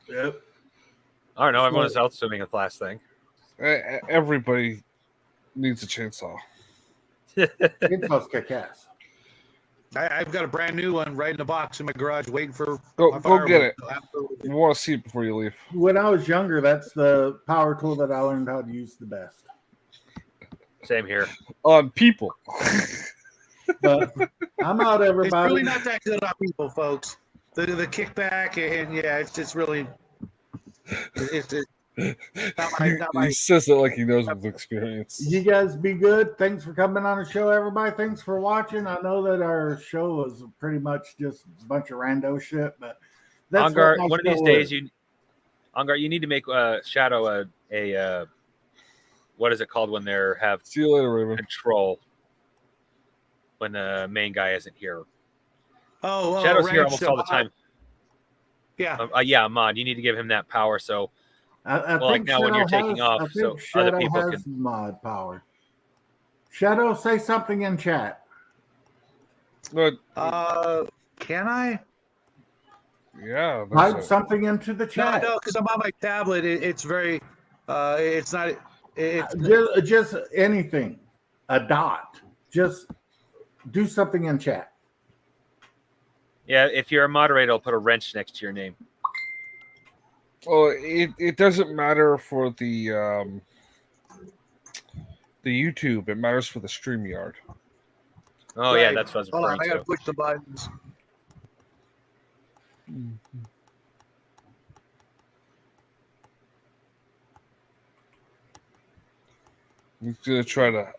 Yep. I don't know. Everyone's out swimming with last thing. Everybody needs a chainsaw. Chainsaws kick ass. I've got a brand new one right in the box in my garage, waiting for Go my get firewood. it. Absolutely. You want to see it before you leave. When I was younger, that's the power tool that I learned how to use the best. Same here. On people. But I'm out, It's everybody. really not that good on people, folks. The kickback, and yeah, it's really it's not my He says it like he knows with experience. You guys be good. Thanks for coming on the show, everybody. Thanks for watching. I know that our show was pretty much just a bunch of rando shit, but that's Ongar, what my one of these show days, is. Ongar, you need to make Shadow a what is it called when they have See you later, Raven. control when the main guy isn't here. Ranch, Shadow's here almost all the time. Yeah, Yeah, Mod, you need to give him that power. So I well, like think now when you're Shadow taking has- off, I think so Shadow other people has can. mod power. Shadow, say something in chat. But, can I? yeah. Type That's it. something into the No, chat. no, because I'm on my tablet. It's very, it's not. It's Just anything. A dot. Just do something in chat. Yeah, if you're a moderator, I'll put a wrench next to your name. Well, it doesn't matter for the YouTube. It matters for the StreamYard. Oh yeah, Right. that's what I was hold on. I referring gotta to. push the buttons. You're gonna try to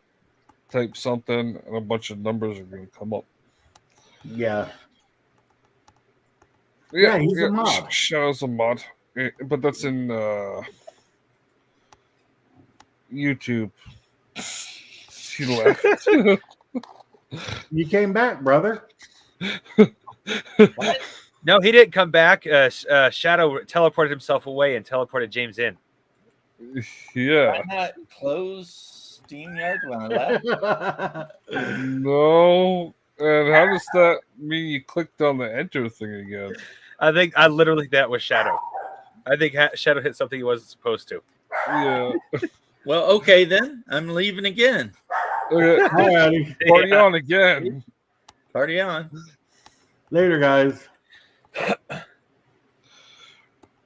type something, and a bunch of numbers are gonna come up. Yeah. Yeah, he's a mod. Shadow's a mod, but that's in YouTube. He left. You came back, brother. No, he didn't come back. Shadow teleported himself away and teleported James in. Yeah. Did I not close SteamYard when I left? No. And how does that mean you clicked on the enter thing again? I literally that was Shadow. I think Shadow hit something he wasn't supposed to. Yeah. Well, okay then. I'm leaving again. Okay. Alrighty. Party Yeah. on again. Party on. Later, guys.